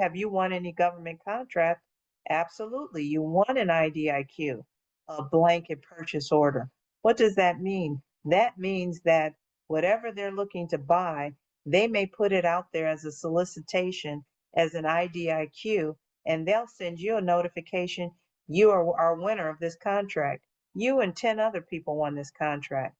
have you won any government contract? Absolutely. You won an IDIQ, a blanket purchase order. What does that mean? That means that whatever they're looking to buy, they may put it out there as a solicitation, as an IDIQ, and they'll send you a notification. You are our winner of this contract. You and 10 other people won this contract.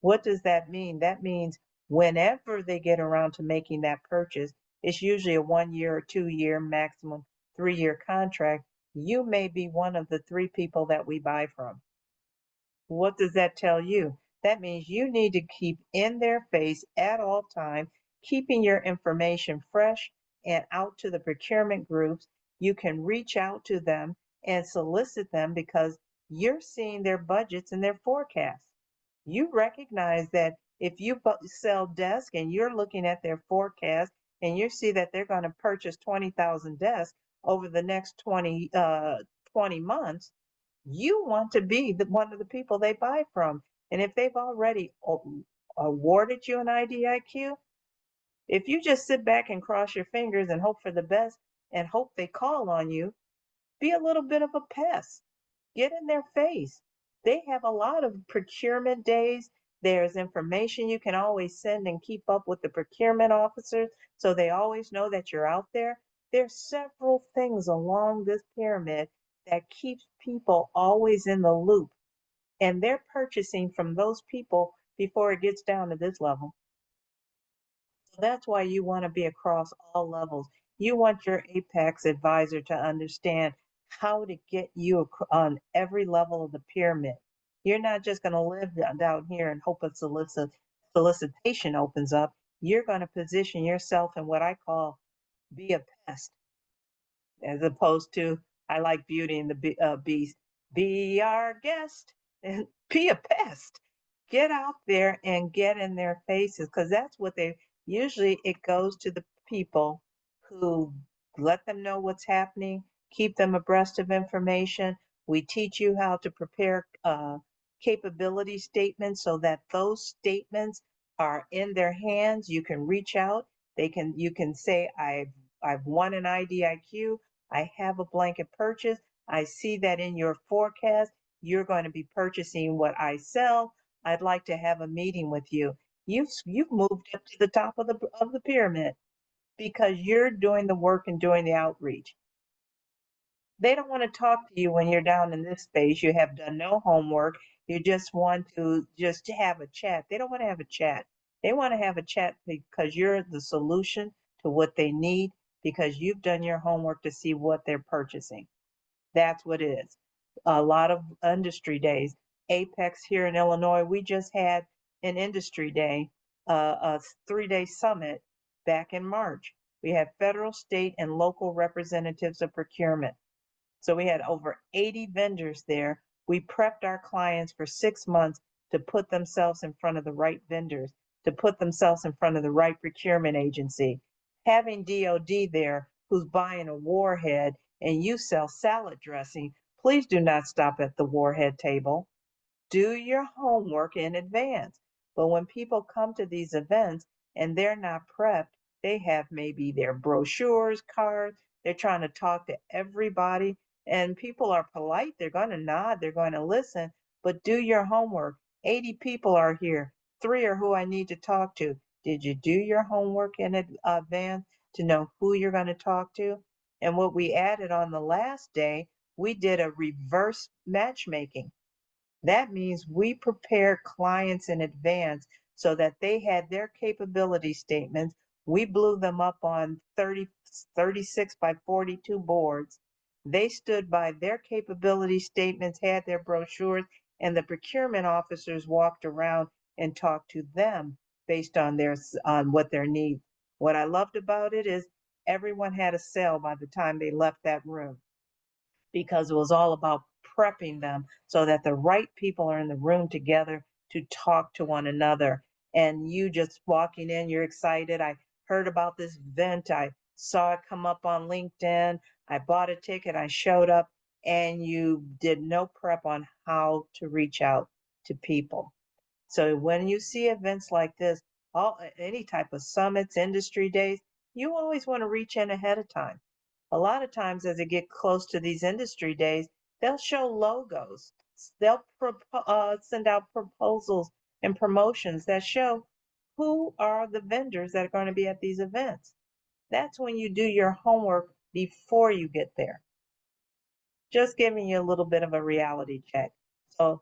What does that mean? That means whenever they get around to making that purchase, it's usually a 1 year or 2 year, maximum 3 year contract. You may be one of the 3 people that we buy from. What does that tell you? That means you need to keep in their face at all times, keeping your information fresh and out to the procurement groups. You can reach out to them and solicit them because you're seeing their budgets and their forecasts. You recognize that if you sell desks and you're looking at their forecast and you see that they're going to purchase 20,000 desks over the next 20 months, you want to be one of the people they buy from. And if they've already awarded you an IDIQ, if you just sit back and cross your fingers and hope for the best and hope they call on you, be a little bit of a pest. Get in their face. They have a lot of procurement days. There's information you can always send and keep up with the procurement officers so they always know that you're out there. There's several things along this pyramid that keeps people always in the loop. And they're purchasing from those people before it gets down to this level. That's why you want to be across all levels. You want your Apex advisor to understand how to get you on every level of the pyramid. You're not just going to live down here and hope a solicitation opens up. You're going to position yourself in what I call be a pest, as opposed to I like Beauty and the Beast. Be our guest and be a pest. Get out there and get in their faces because that's what they usually it goes to the people who let them know what's happening, keep them abreast of information. We teach you how to prepare capability statements so that those statements are in their hands. You can reach out. You can say I've won an IDIQ. I have a blanket purchase. I see that in your forecast. You're going to be purchasing what I sell. I'd like to have a meeting with you. You've moved up to the top of the pyramid because you're doing the work and doing the outreach. They don't want to talk to you when you're down in this space. You have done no homework. You just want to just have a chat. They don't want to have a chat. They want to have a chat because you're the solution to what they need because you've done your homework to see what they're purchasing. That's what it is. A lot of industry days. Apex here in Illinois, we just had an industry day, a 3-day summit back in March. We had federal, state, and local representatives of procurement. So we had over 80 vendors there. We prepped our clients for 6 months to put themselves in front of the right vendors, to put themselves in front of the right procurement agency. Having DOD there who's buying a warhead and you sell salad dressing, please do not stop at the warhead table. Do your homework in advance. But when people come to these events and they're not prepped, they have maybe their brochures, cards, they're trying to talk to everybody, and people are polite. They're going to nod, they're going to listen, but do your homework. 80 people are here. 3 are who I need to talk to. Did you do your homework in advance to know who you're going to talk to? And what we added on the last day, we did a reverse matchmaking. That means we prepare clients in advance so that they had their capability statements. We blew them up on 36 by 42 boards. They stood by their capability statements, had their brochures, and the procurement officers walked around and talked to them based on on what their needs. What I loved about it is everyone had a sale by the time they left that room because it was all about prepping them so that the right people are in the room together to talk to one another. And you just walking in, you're excited. I heard about this event. I saw it come up on LinkedIn. I bought a ticket. I showed up, and you did no prep on how to reach out to people. So when you see events like this, any type of summits, industry days, you always want to reach in ahead of time. A lot of times as they get close to these industry days, they'll show logos. They'll send out proposals and promotions that show who are the vendors that are going to be at these events. That's when you do your homework before you get there. Just giving you a little bit of a reality check. So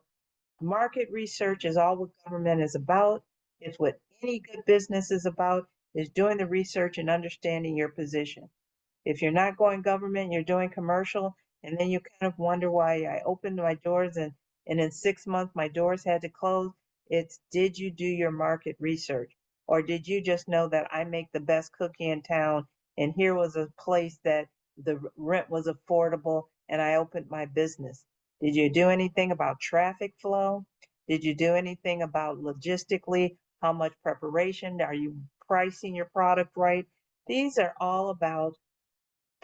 market research is all what government is about. It's what any good business is about, is doing the research and understanding your position. If you're not going government, you're doing commercial, and then you kind of wonder why I opened my doors and in 6 months my doors had to close. It's did you do your market research? Or did you just know that I make the best cookie in town and here was a place that the rent was affordable and I opened my business? Did you do anything about traffic flow? Did you do anything about logistically? How much preparation? Are you pricing your product right? These are all about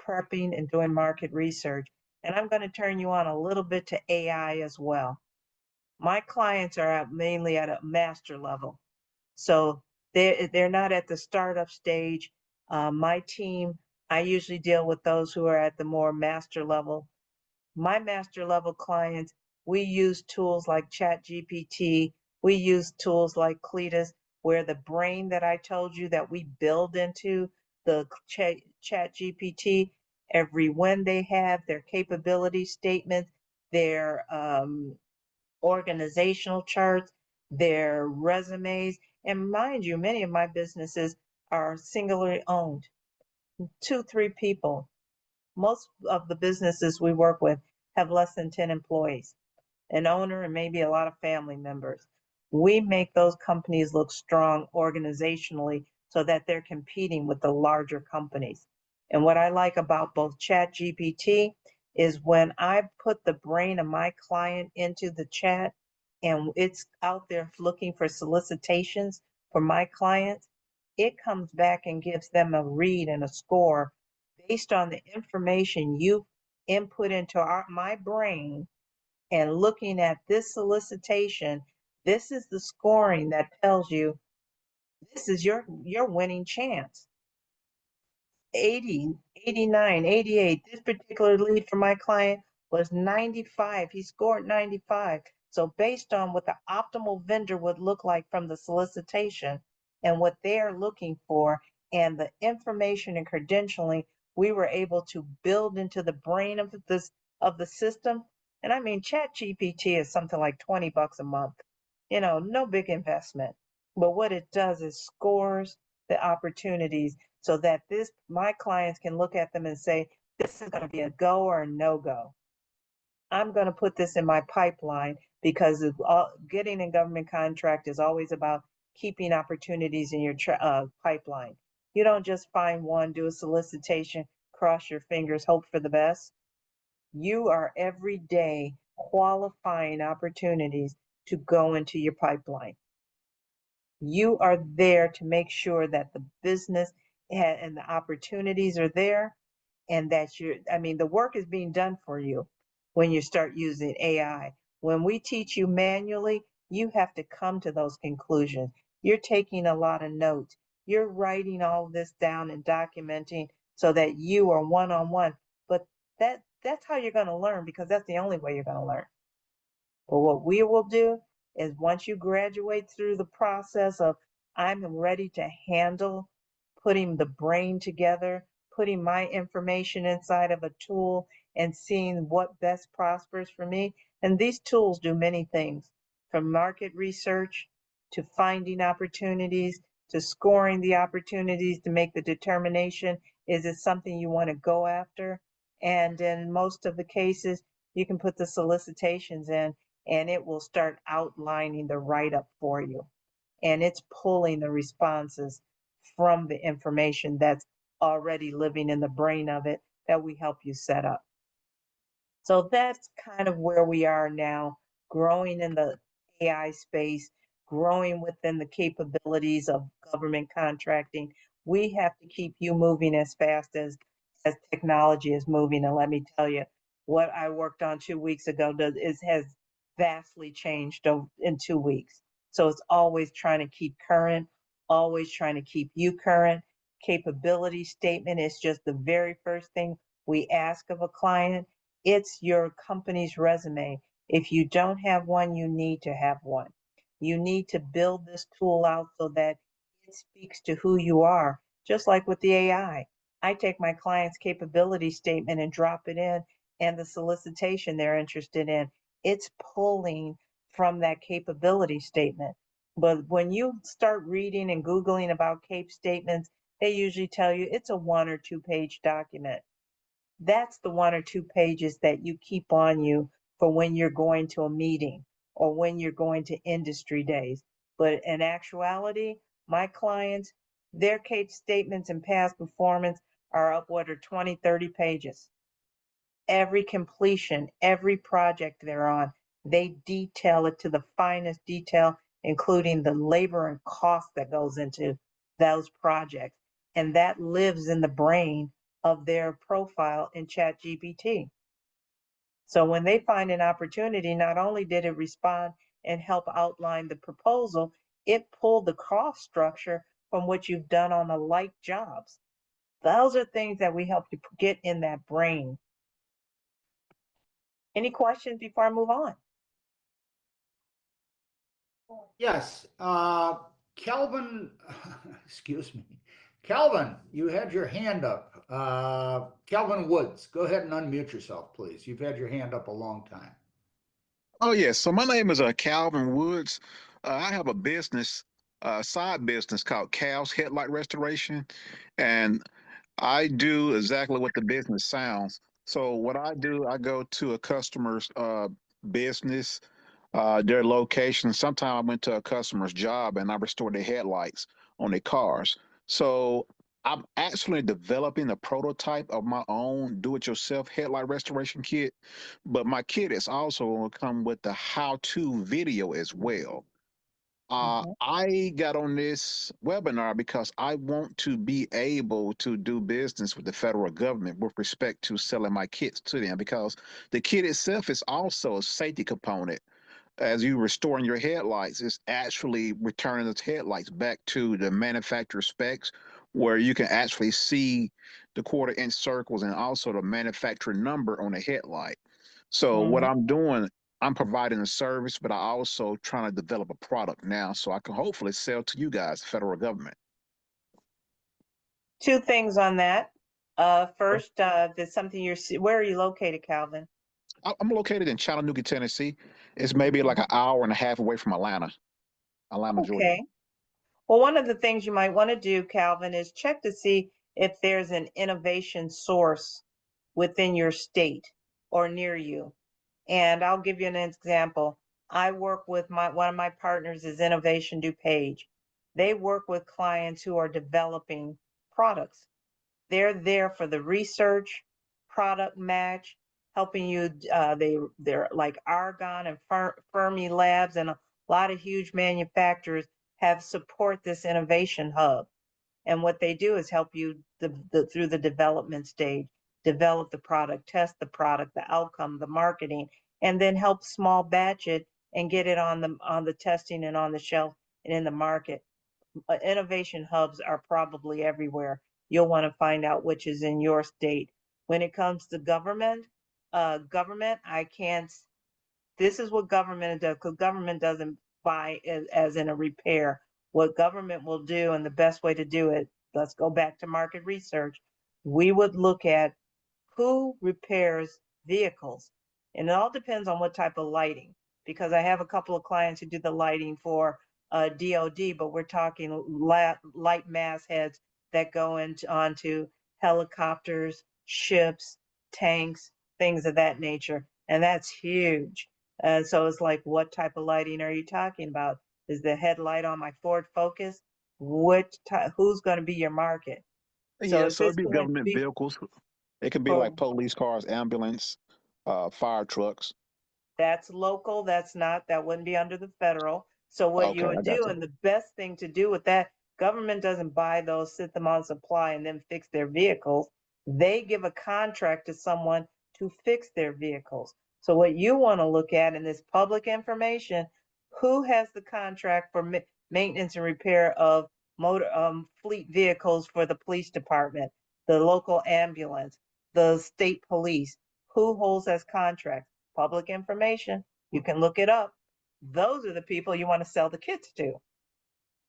prepping and doing market research. And I'm going to turn you on a little bit to AI as well. My clients are mainly at a master level. So they're not at the startup stage. My team, I usually deal with those who are at the more master level. My master level clients, we use tools like ChatGPT. We use tools like Cletus, where the brain that I told you that we build into the ChatGPT, every when they have their capability statements, their organizational charts, their resumes. And mind you, many of my businesses are singularly owned, 2, 3 people. Most of the businesses we work with have less than 10 employees, an owner, and maybe a lot of family members. We make those companies look strong organizationally so that they're competing with the larger companies. And what I like about both ChatGPT is when I put the brain of my client into the chat and it's out there looking for solicitations for my clients, it comes back and gives them a read and a score based on the information you input into my brain and looking at this solicitation. This is the scoring that tells you this is your winning chance. 80, 89, 88. This particular lead for my client was 95. He scored 95. So based on what the optimal vendor would look like from the solicitation and what they're looking for and the information and credentialing we were able to build into the brain of the system. And I mean, Chat GPT is something like $20 a month. No big investment. But what it does is scores the opportunities so that my clients can look at them and say, this is going to be a go or a no-go. I'm going to put this in my pipeline because getting a government contract is always about keeping opportunities in your pipeline. You don't just find one, do a solicitation, cross your fingers, hope for the best. You are every day qualifying opportunities to go into your pipeline. You are there to make sure that the business and the opportunities are there and that the work is being done for you when you start using AI. When we teach you manually, you have to come to those conclusions. You're taking a lot of notes. You're writing all this down and documenting so that you are one-on-one. But that's how you're going to learn because that's the only way you're going to learn. But what we will do is once you graduate through the process of I'm ready to handle putting the brain together, putting my information inside of a tool and seeing what best prospers for me. And these tools do many things from market research to finding opportunities to scoring the opportunities to make the determination, is it something you want to go after? And in most of the cases, you can put the solicitations in and it will start outlining the write-up for you. And it's pulling the responses from the information that's already living in the brain of it that we help you set up. So that's kind of where we are now, growing in the AI space, growing within the capabilities of government contracting. We have to keep you moving as fast as technology is moving. And let me tell you, what I worked on 2 weeks ago has vastly changed in 2 weeks. So it's always trying to keep current, always trying to keep you current. Capability statement is just the very first thing we ask of a client. It's your company's resume. If you don't have one, you need to have one. You need to build this tool out so that it speaks to who you are, just like with the AI. I take my client's capability statement and drop it in, and the solicitation they're interested in, it's pulling from that capability statement. But when you start reading and Googling about CAPE statements, they usually tell you it's a 1 or 2 page document. That's the 1 or 2 pages that you keep on you for when you're going to a meeting or when you're going to industry days. But in actuality, my clients, their CAPE statements and past performance are upward of 20, 30 pages. Every completion, every project they're on, they detail it to the finest detail, including the labor and cost that goes into those projects. And that lives in the brain of their profile in ChatGPT. So when they find an opportunity, not only did it respond and help outline the proposal, it pulled the cost structure from what you've done on the like jobs. Those are things that we help you get in that brain. Any questions before I move on? Yes, Calvin, excuse me. Calvin, you had your hand up. Calvin Woods, go ahead and unmute yourself, please. You've had your hand up a long time. Oh, yes. So my name is Calvin Woods. I have a business a side business called Cal's Headlight Restoration, and I do exactly what the business sounds. So what I do, I go to a customer's business, their location. Sometimes I went to a customer's job and I restore their headlights on their cars. So I'm actually developing a prototype of my own do-it-yourself headlight restoration kit, but my kit is also going to come with the how-to video as well. Mhm. I got on this webinar because I want to be able to do business with the federal government with respect to selling my kits to them, because the kit itself is also a safety component. As you restoring your headlights, it's actually returning those headlights back to the manufacturer specs, where you can actually see the quarter-inch circles and also the manufacturer number on the headlight. So what Mhm. I'm doing, I'm providing a service, but I also trying to develop a product now so I can hopefully sell to you guys, the federal government. Two things on that. First, there's something where are you located, Calvin? I'm located in Chattanooga, Tennessee. It's maybe like an hour and a half away from Atlanta, Georgia. Okay. Well, one of the things you might want to do, Calvin, is check to see if there's an innovation source within your state or near you. And I'll give you an example. I work with one of my partners is Innovation DuPage. They work with clients who are developing products. They're there for the research, product match, helping you. They're like Argonne and Fermi Labs, and a lot of huge manufacturers have support this innovation hub. And what they do is help you through the development stage, develop the product, test the product, the outcome, the marketing, and then help small batch it and get it on the testing and on the shelf and in the market. Innovation hubs are probably everywhere. You'll want to find out which is in your state. When it comes to government, I can't. This is what government does, because government doesn't buy as in a repair. What government will do, and the best way to do it, let's go back to market research. We would look at who repairs vehicles. And it all depends on what type of lighting, because I have a couple of clients who do the lighting for DOD, but we're talking light mastheads that go onto helicopters, ships, tanks, things of that nature. And that's huge. And so it's like, what type of lighting are you talking about? Is the headlight on my Ford Focus? Who's going to be your market? So Yeah, if so it's it'd be going to government be vehicles. It could be for like police cars, ambulance, fire trucks. That's local, that wouldn't be under the federal. So what you Okay, I would got do, you. and the best thing to do with that, government doesn't buy those, sit them on supply and then fix their vehicles. They give a contract to someone to fix their vehicles. So what you want to look at in this public information, who has the contract for maintenance and repair of motor fleet vehicles for the police department, the local ambulance, the state police, who holds those contracts? Public information. You can look it up. Those are the people you want to sell the kits to.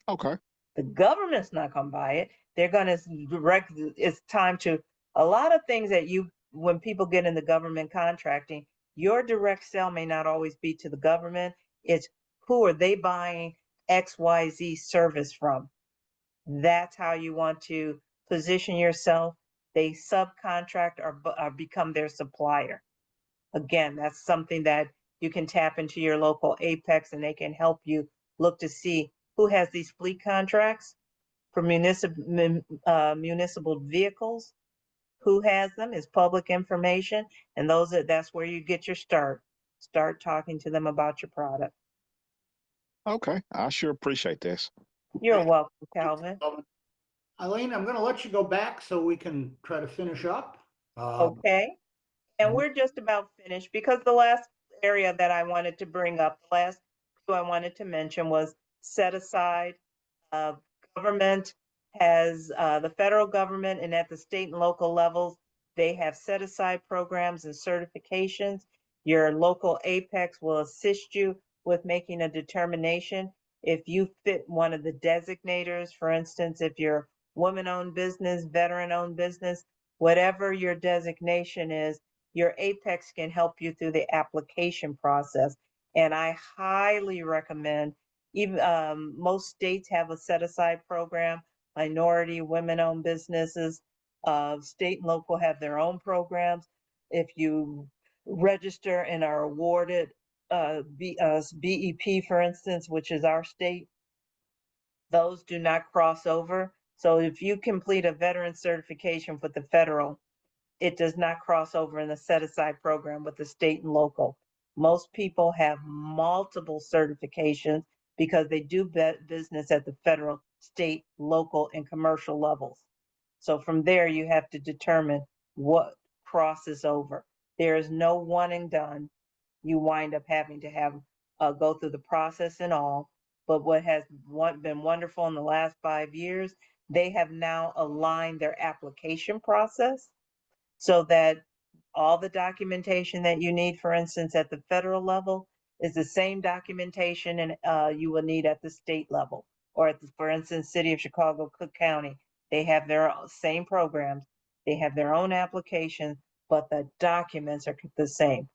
Okay. The government's not going to buy it. They're going to direct. It's time to a lot of things that when people get in the government contracting, your direct sell may not always be to the government. It's who are they buying XYZ service from? That's how you want to position yourself. They subcontract or become their supplier. Again, that's something that you can tap into your local Apex and they can help you look to see who has these fleet contracts for municipal vehicles. Who has them is public information, and that's where you get your start. Start talking to them about your product. Okay. I sure appreciate this. You're welcome, Calvin. Eileen, I'm going to let you go back so we can try to finish up. Okay. And we're just about finished because the last area that I wanted to bring up, the last two I wanted to mention was set aside. Uh, Government has, the federal government and at the state and local levels, they have set aside programs and certifications. Your local Apex will assist you with making a determination if you fit one of the designators. For instance, if you're woman-owned business, veteran-owned business, whatever your designation is, your Apex can help you through the application process. And I highly recommend Even most states have a set aside program. Minority, women-owned businesses, state and local have their own programs. If you register and are awarded BEP, for instance, which is our state, those do not cross over. So if you complete a veteran certification with the federal, it does not cross over in the set aside program with the state and local. Most people have multiple certifications because they do business at the federal, state, local, and commercial levels. So from there, you have to determine what crosses over. There is no one and done. You wind up having to have go through the process and all. But what has been wonderful in the last 5 years, they have now aligned their application process so that all the documentation that you need, for instance, at the federal level, is the same documentation and you will need at the state level. Or at the, for instance, City of Chicago, Cook County, they have their same programs, they have their own applications, but the documents are the same.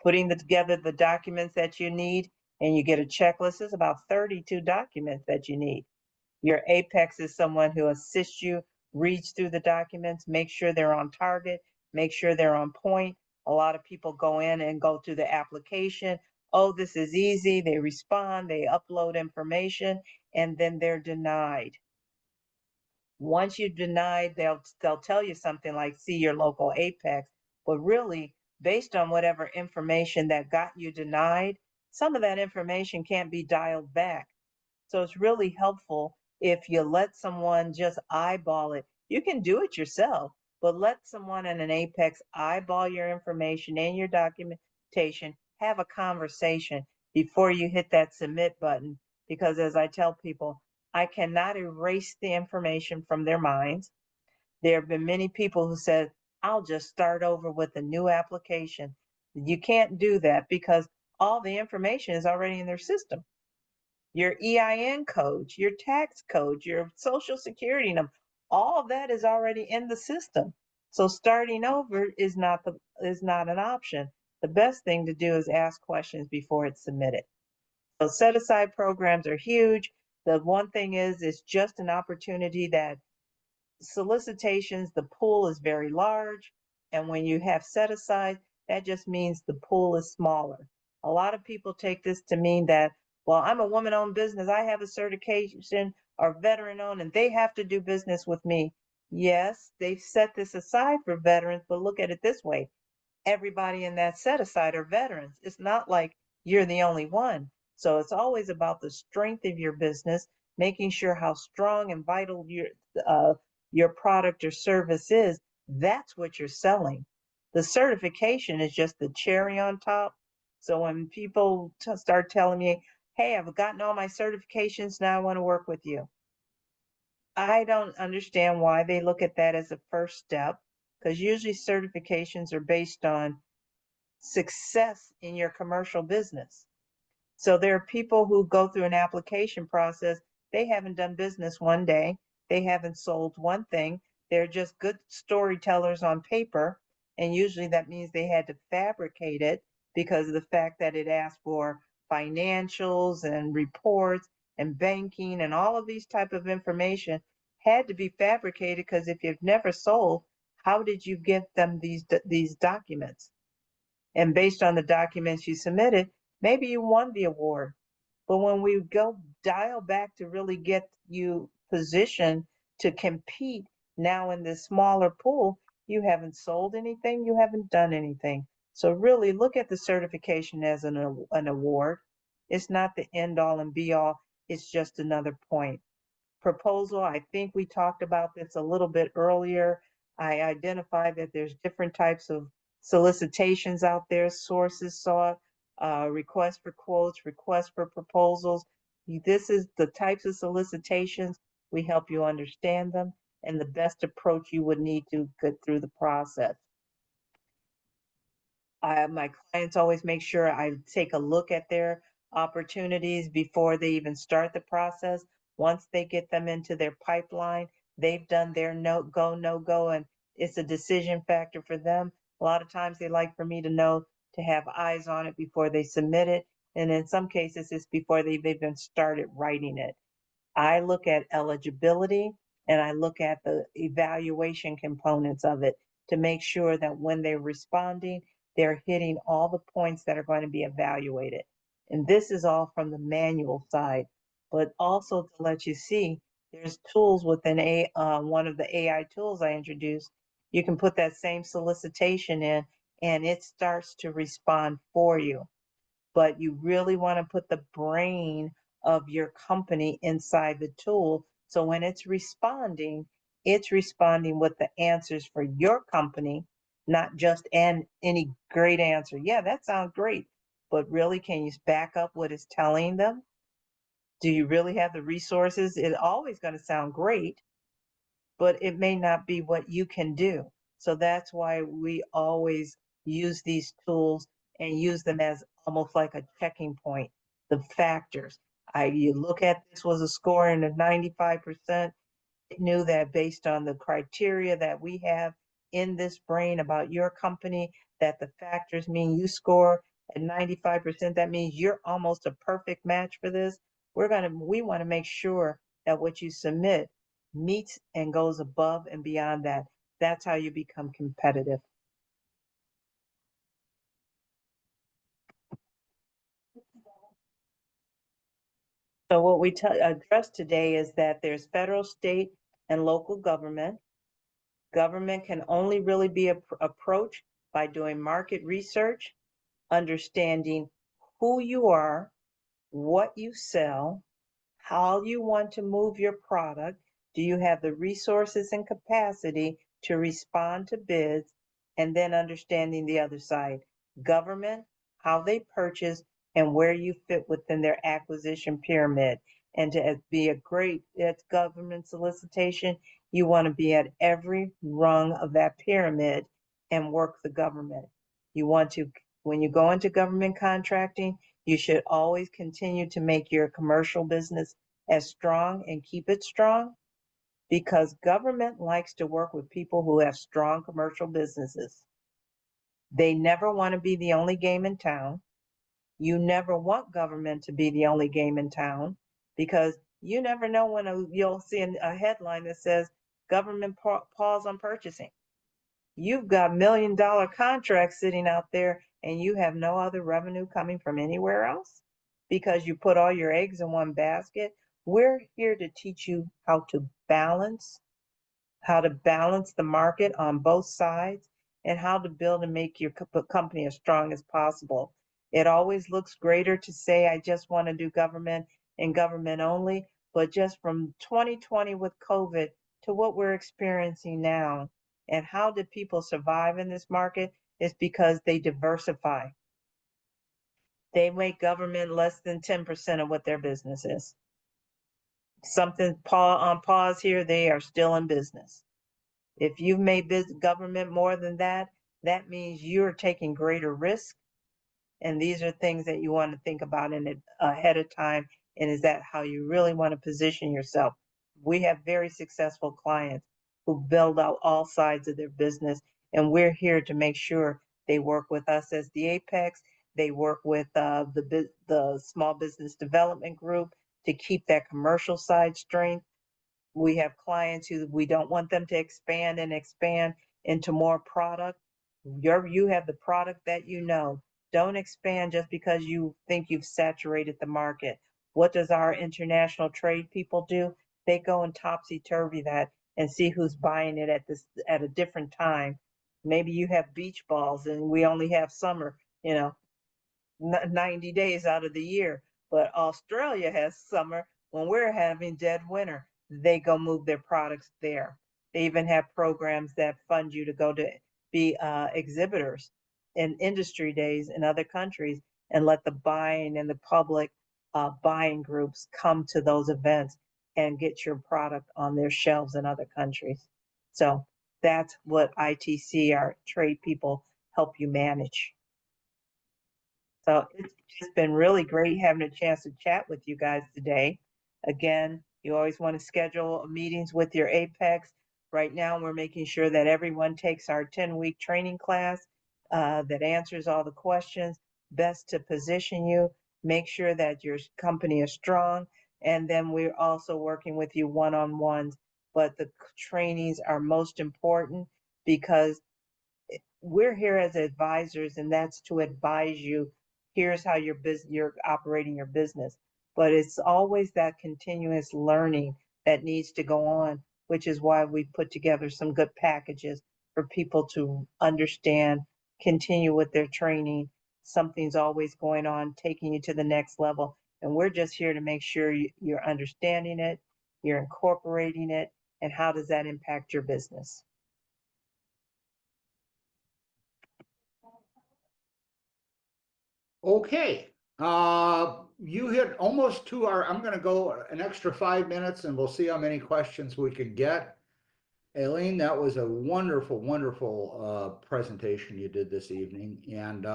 Putting together the documents that you need, and you get a checklist. Is about 32 documents that you need. Your apex is someone who assists you, reads through the documents, make sure they're on target, make sure they're on point. A lot of people go in and go through the application. Oh, this is easy. They respond, they upload information, and then they're denied. Once you're denied, they'll tell you something like see your local apex, but really based on whatever information that got you denied, some of that information can't be dialed back. So it's really helpful if you let someone just eyeball it. You can do it yourself, but let someone in an apex eyeball your information and your documentation, have a conversation before you hit that submit button. Because as I tell people, I cannot erase the information from their minds. There have been many people who said, I'll just start over with a new application. You can't do that because all the information is already in their system. Your EIN codes, your tax codes, your social security number, all of that is already in the system. So starting over is not an option. The best thing to do is ask questions before it's submitted. So set aside programs are huge. The one thing is it's just an opportunity that solicitations, the pool is very large. And when you have set aside, that just means the pool is smaller. A lot of people take this to mean that, well, I'm a woman owned business, I have a certification or veteran owned, and they have to do business with me. Yes, they've set this aside for veterans, but look at it this way, everybody in that set aside are veterans. It's not like you're the only one. So it's always about the strength of your business, making sure how strong and vital your product or service is. That's what you're selling. The certification is just the cherry on top. So when people start telling me, hey, I've gotten all my certifications, now I want to work with you. I don't understand why they look at that as a first step, because usually certifications are based on success in your commercial business. So there are people who go through an application process. They haven't done business one day. They haven't sold one thing. They're just good storytellers on paper. And usually that means they had to fabricate it because of the fact that it asked for financials and reports and banking and all of these type of information had to be fabricated, because if you've never sold, how did you get them these documents? And based on the documents you submitted, maybe you won the award. But when we go dial back to really get you positioned to compete now in this smaller pool, you haven't sold anything, you haven't done anything. So really look at the certification as an award. It's not the end all and be all, it's just another point. Proposal, I think we talked about this a little bit earlier. I identified that there's different types of solicitations out there, sources sought, requests for quotes, requests for proposals. This is the types of solicitations. We help you understand them and the best approach you would need to get through the process. My clients always make sure I take a look at their opportunities before they even start the process. Once they get them into their pipeline, they've done their no go, and it's a decision factor for them. A lot of times they like for me to know, to have eyes on it before they submit it. And in some cases, it's before they've even started writing it. I look at eligibility and I look at the evaluation components of it to make sure that when they're responding, they're hitting all the points that are going to be evaluated. And this is all from the manual side, but also to let you see there's tools within one of the AI tools I introduced. You can put that same solicitation in and it starts to respond for you. But you really want to put the brain of your company inside the tool. So when it's responding with the answers for your company, not just any great answer. Yeah, that sounds great. But really, can you back up what it's telling them? Do you really have the resources? It's always going to sound great, but it may not be what you can do. So that's why we always use these tools and use them as almost like a checking point, the factors. You look at this was a score in the 95%. It knew that based on the criteria that we have in this brain about your company, that the factors mean you score at 95%. That means you're almost a perfect match for this. We want to make sure that what you submit meets and goes above and beyond that. That's how you become competitive. So what we address today is that there's federal, state, and local government. Government can only really be approached by doing market research, understanding who you are, what you sell, how you want to move your product. Do you have the resources and capacity to respond to bids? And then understanding the other side, government, how they purchase, and where you fit within their acquisition pyramid. And to be a great at government solicitation, you want to be at every rung of that pyramid and work the government. You want to, when you go into government contracting, you should always continue to make your commercial business as strong and keep it strong because government likes to work with people who have strong commercial businesses. They never want to be the only game in town. You never want government to be the only game in town because you never know when you'll see a headline that says government pause on purchasing. You've got $1 million contracts sitting out there and you have no other revenue coming from anywhere else because you put all your eggs in one basket. We're here to teach you how to balance the market on both sides and how to build and make your company as strong as possible. It always looks greater to say, I just want to do government and government only, but just from 2020 with COVID to what we're experiencing now, and how did people survive in this market is because they diversify. They make government less than 10% of what their business is. Something on pause here, they are still in business. If you've made government more than that, that means you're taking greater risk. And these are things that you want to think about in it ahead of time. And is that how you really want to position yourself? We have very successful clients who build out all sides of their business. And we're here to make sure they work with us as the Apex. They work with the Small Business Development Group to keep that commercial side strength. We have clients who we don't want them to expand into more product. You have the product that you know. Don't expand just because you think you've saturated the market. What does our international trade people do? They go and topsy-turvy that and see who's buying it at a different time. Maybe you have beach balls and we only have summer, 90 days out of the year. But Australia has summer when we're having dead winter. They go move their products there. They even have programs that fund you to go to be exhibitors in industry days in other countries and let the buying and the public buying groups come to those events and get your product on their shelves in other countries. So that's what ITC, our trade people, help you manage. So it's just been really great having a chance to chat with you guys today. Again, you always want to schedule meetings with your Apex. Right now, we're making sure that everyone takes our 10-week training class that answers all the questions best to position you. make sure that your company is strong. And then we're also working with you one-on-ones. But the trainings are most important because we're here as advisors, and that's to advise you. Here's how you're operating your business. But it's always that continuous learning that needs to go on, which is why we put together some good packages for people to understand, continue with their training. Something's always going on, taking you to the next level. And we're just here to make sure you're understanding it, you're incorporating it, and how does that impact your business? Okay, you hit almost 2 hours. I'm gonna go an extra 5 minutes and we'll see how many questions we can get. Aileen, that was a wonderful, wonderful presentation you did this evening. And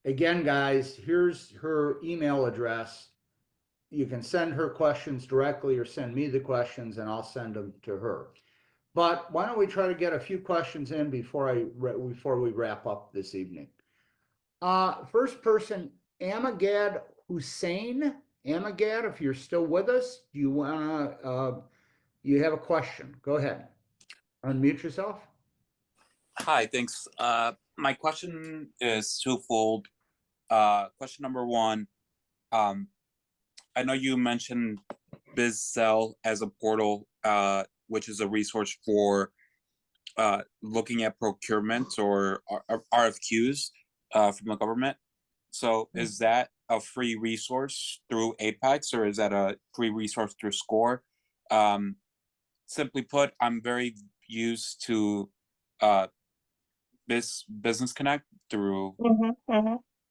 again, guys, here's her email address. You can send her questions directly or send me the questions and I'll send them to her. But why don't we try to get a few questions in before we wrap up this evening? First person, Amagad Hussein. Amagad, if you're still with us, do you wanna you have a question? Go ahead. Unmute yourself. Hi, thanks. My question is twofold. Question number one, I know you mentioned BizSell as a portal, which is a resource for looking at procurement or RFQs from the government. So is that a free resource through Apex, or is that a free resource through SCORE? Simply put, I'm very used to Business Connect through,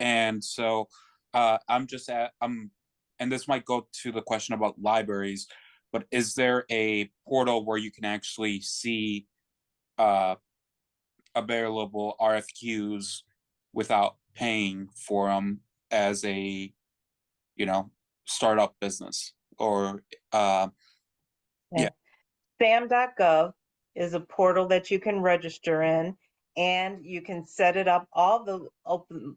and so and this might go to the question about libraries, but is there a portal where you can actually see available RFQs without paying for them as a, startup business? Or yeah. SAM.gov is a portal that you can register in, and you can set it up. All the open,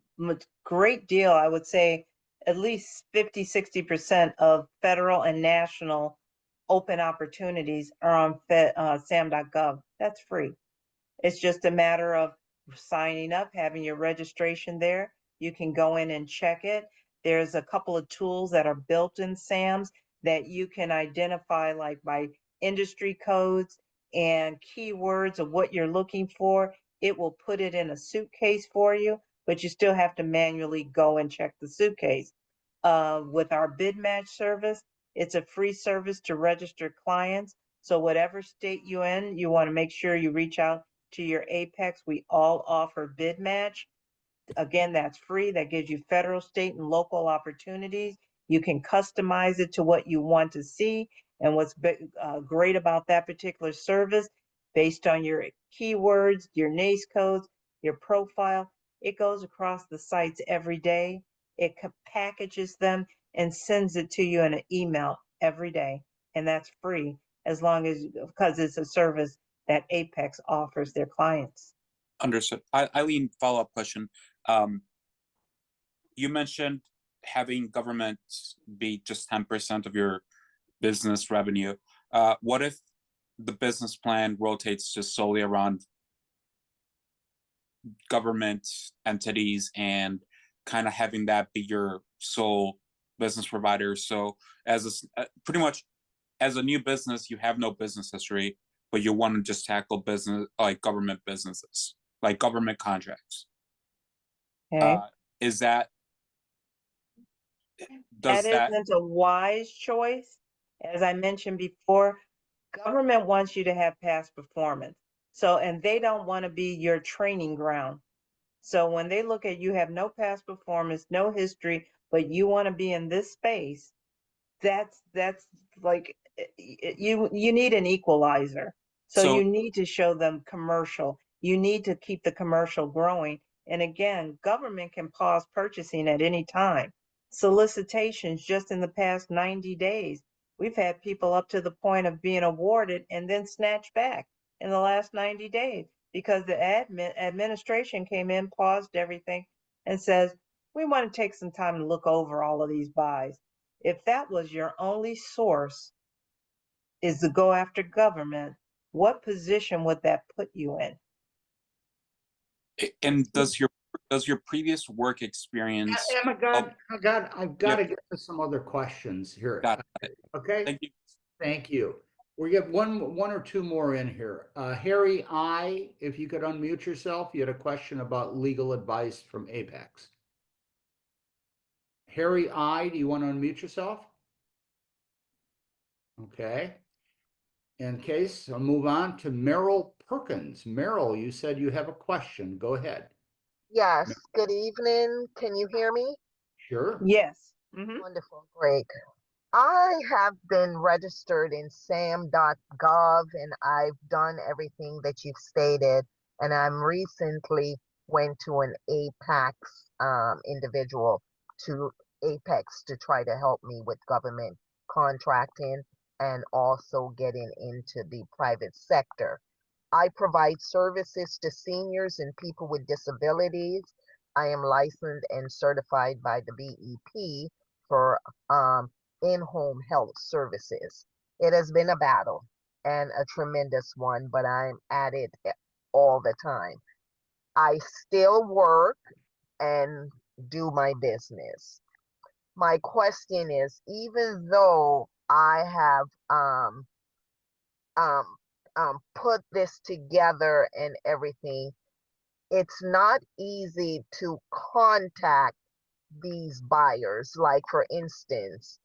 great deal, I would say at least 50-60% of federal and national open opportunities are on SAM.gov. That's free. It's just a matter of signing up, having your registration there. You can go in and check it. There's a couple of tools that are built in SAMS that you can identify, like by industry codes and keywords of what you're looking for. It will put it in a suitcase for you, but you still have to manually go and check the suitcase. With our bid match service, it's a free service to register clients. So whatever state you're in, you want to make sure you reach out to your Apex. We all offer bid match. Again, that's free. That gives you federal, state, and local opportunities. You can customize it to what you want to see. And what's great about that particular service, based on your keywords, your NACE codes, your profile, it goes across the sites every day. It packages them and sends it to you in an email every day. And that's free, as long as, because it's a service that Apex offers their clients. Understood. Eileen, follow-up question. You mentioned having government be just 10% of your business revenue. What if the business plan rotates just solely around government entities and kind of having that be your sole business provider? So pretty much as a new business, you have no business history, but you want to just tackle business, like government businesses, like government contracts. Okay. Is that, That does that, isn't a wise choice. As I mentioned before, government wants you to have past performance. So, and they don't want to be your training ground. So when they look at you have no past performance, no history, but you want to be in this space, that's like you need an equalizer. So so you need to show them commercial. You need to keep the commercial growing. And again, government can pause purchasing at any time. Solicitations just in the past 90 days. We've had people up to the point of being awarded and then snatched back in the last 90 days because the administration came in, paused everything, and says, we want to take some time to look over all of these buys. If that was your only source is to go after government, what position would that put you in? And does your previous work experience Oh my God, I've got Yep. to get to some other questions here. Got it. Okay, Thank you. thank you. We get one or two more in here. Harry I, if you could unmute yourself, you had a question about legal advice from Apex. Harry I, do you want to unmute yourself? Okay. In case, I'll move on to Merrill Perkins. Merrill, you said you have a question. Go ahead. Yes, good evening. Can you hear me? Sure. Yes. Mm-hmm. Wonderful, great. I have been registered in sam.gov and I've done everything that you've stated. And I'm recently went to an Apex individual to Apex to try to help me with government contracting and also getting into the private sector. I provide services to seniors and people with disabilities. I am licensed and certified by the BEP for in-home health services. It has been a battle and a tremendous one, but I'm at it all the time. I still work and do my business. My question is, even though I have um, put this together and everything, it's not easy to contact these buyers. Like, for instance,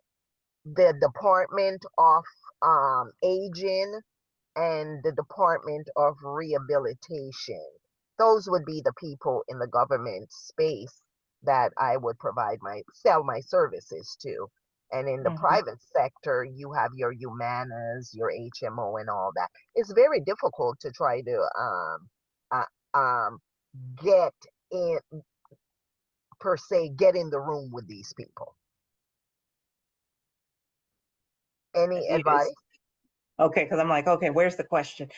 the Department of Aging and the Department of Rehabilitation. Those would be the people in the government space that I would sell my services to. And in the Mm-hmm. private sector, you have your Humanas, your HMO, and all that. It's very difficult to try to get in, per se, get in the room with these people. Any Yes. advice? Okay, because I'm like, okay, where's the question?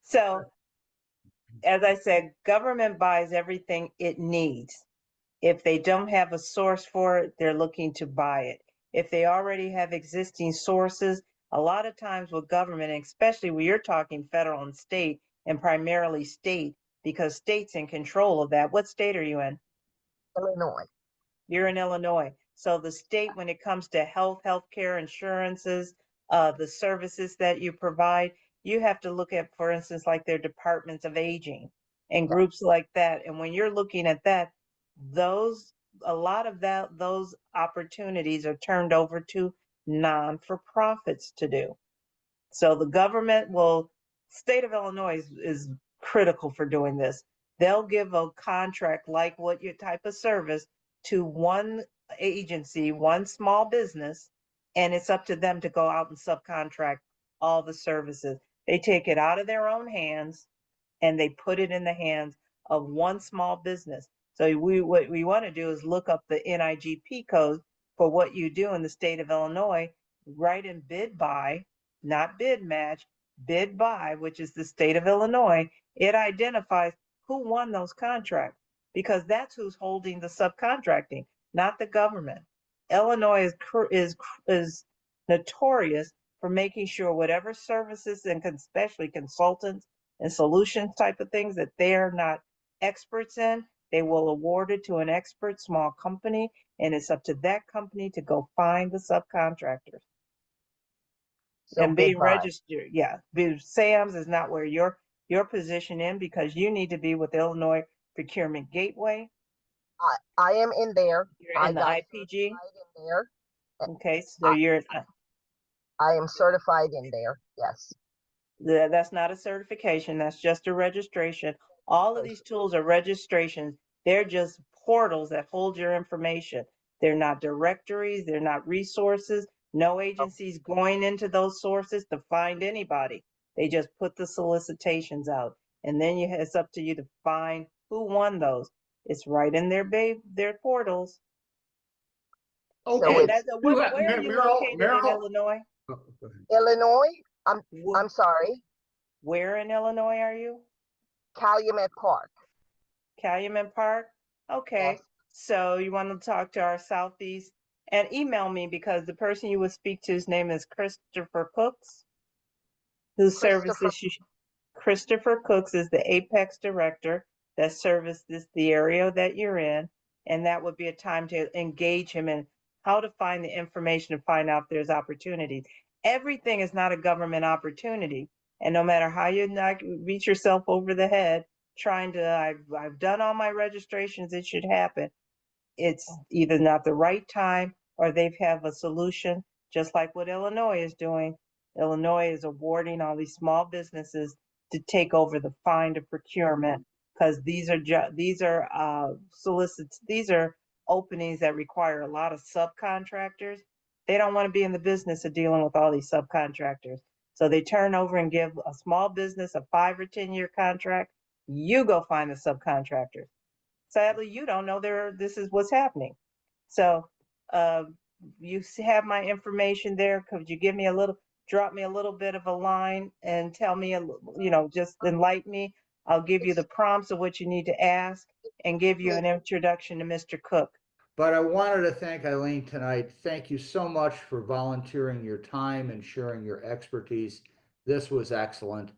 So, as I said, government buys everything it needs. If they don't have a source for it, they're looking to buy it. If they already have existing sources, a lot of times with government, especially when you're talking federal and state, and primarily state, because state's in control of that. What state are you in? Illinois. You're in Illinois. So the state, when it comes to healthcare insurances, the services that you provide, you have to look at, for instance, like their departments of aging and Yeah. groups like that. And when you're looking at that, a lot of those opportunities are turned over to non-for-profits to do. So the government state of Illinois is critical for doing this. They'll give a contract like what your type of service to one agency, one small business, and it's up to them to go out and subcontract all the services. They take it out of their own hands and they put it in the hands of one small business. So what we want to do is look up the NIGP code for what you do in the state of Illinois, write in bid buy, not bid match, bid buy, which is the state of Illinois. It identifies who won those contracts because that's who's holding the subcontracting, not the government. Illinois is notorious for making sure whatever services and especially consultants and solutions type of things that they're not experts in, they will award it to an expert small company, and it's up to that company to go find the subcontractors. So And being bid buy. registered, yeah. SAMS is not where your position in because you need to be with Illinois Procurement Gateway. I am in there. You're in the IPG. In there. Okay, so you're I am certified in there. Yes. That's not a certification. That's just a registration. All of these tools are registrations. They're just portals that hold your information. They're not directories. They're not resources. No agency's going into those sources to find anybody. They just put the solicitations out. And then it's up to you to find who won those. It's right in their portals. Okay. Where are you located in Illinois? Illinois? I'm sorry. Where in Illinois are you? Calumet Park. Calumet Park? Okay. Yes. So you want to talk to our Southeast and email me, because the person you would speak to, his name is Christopher Cooks, who services you. Christopher Cooks is the Apex director that services the area that you're in. And that would be a time to engage him in how to find the information to find out if there's opportunities. Everything is not a government opportunity. And no matter how you not beat yourself over the head trying to, I've done all my registrations, it should happen. It's either not the right time or they have a solution, just like what Illinois is doing. Illinois is awarding all these small businesses to take over the find of procurement, because these are solicits, these are openings that require a lot of subcontractors. They don't want to be in the business of dealing with all these subcontractors. So they turn over and give a small business a 5 or 10-year contract. You go find the subcontractors. Sadly, you don't know this is what's happening. So you have my information there. Could you drop me a little bit of a line and tell me, just enlighten me? I'll give you the prompts of what you need to ask and give you an introduction to Mr. Cook. But I wanted to thank Eileen tonight. Thank you so much for volunteering your time and sharing your expertise. This was excellent.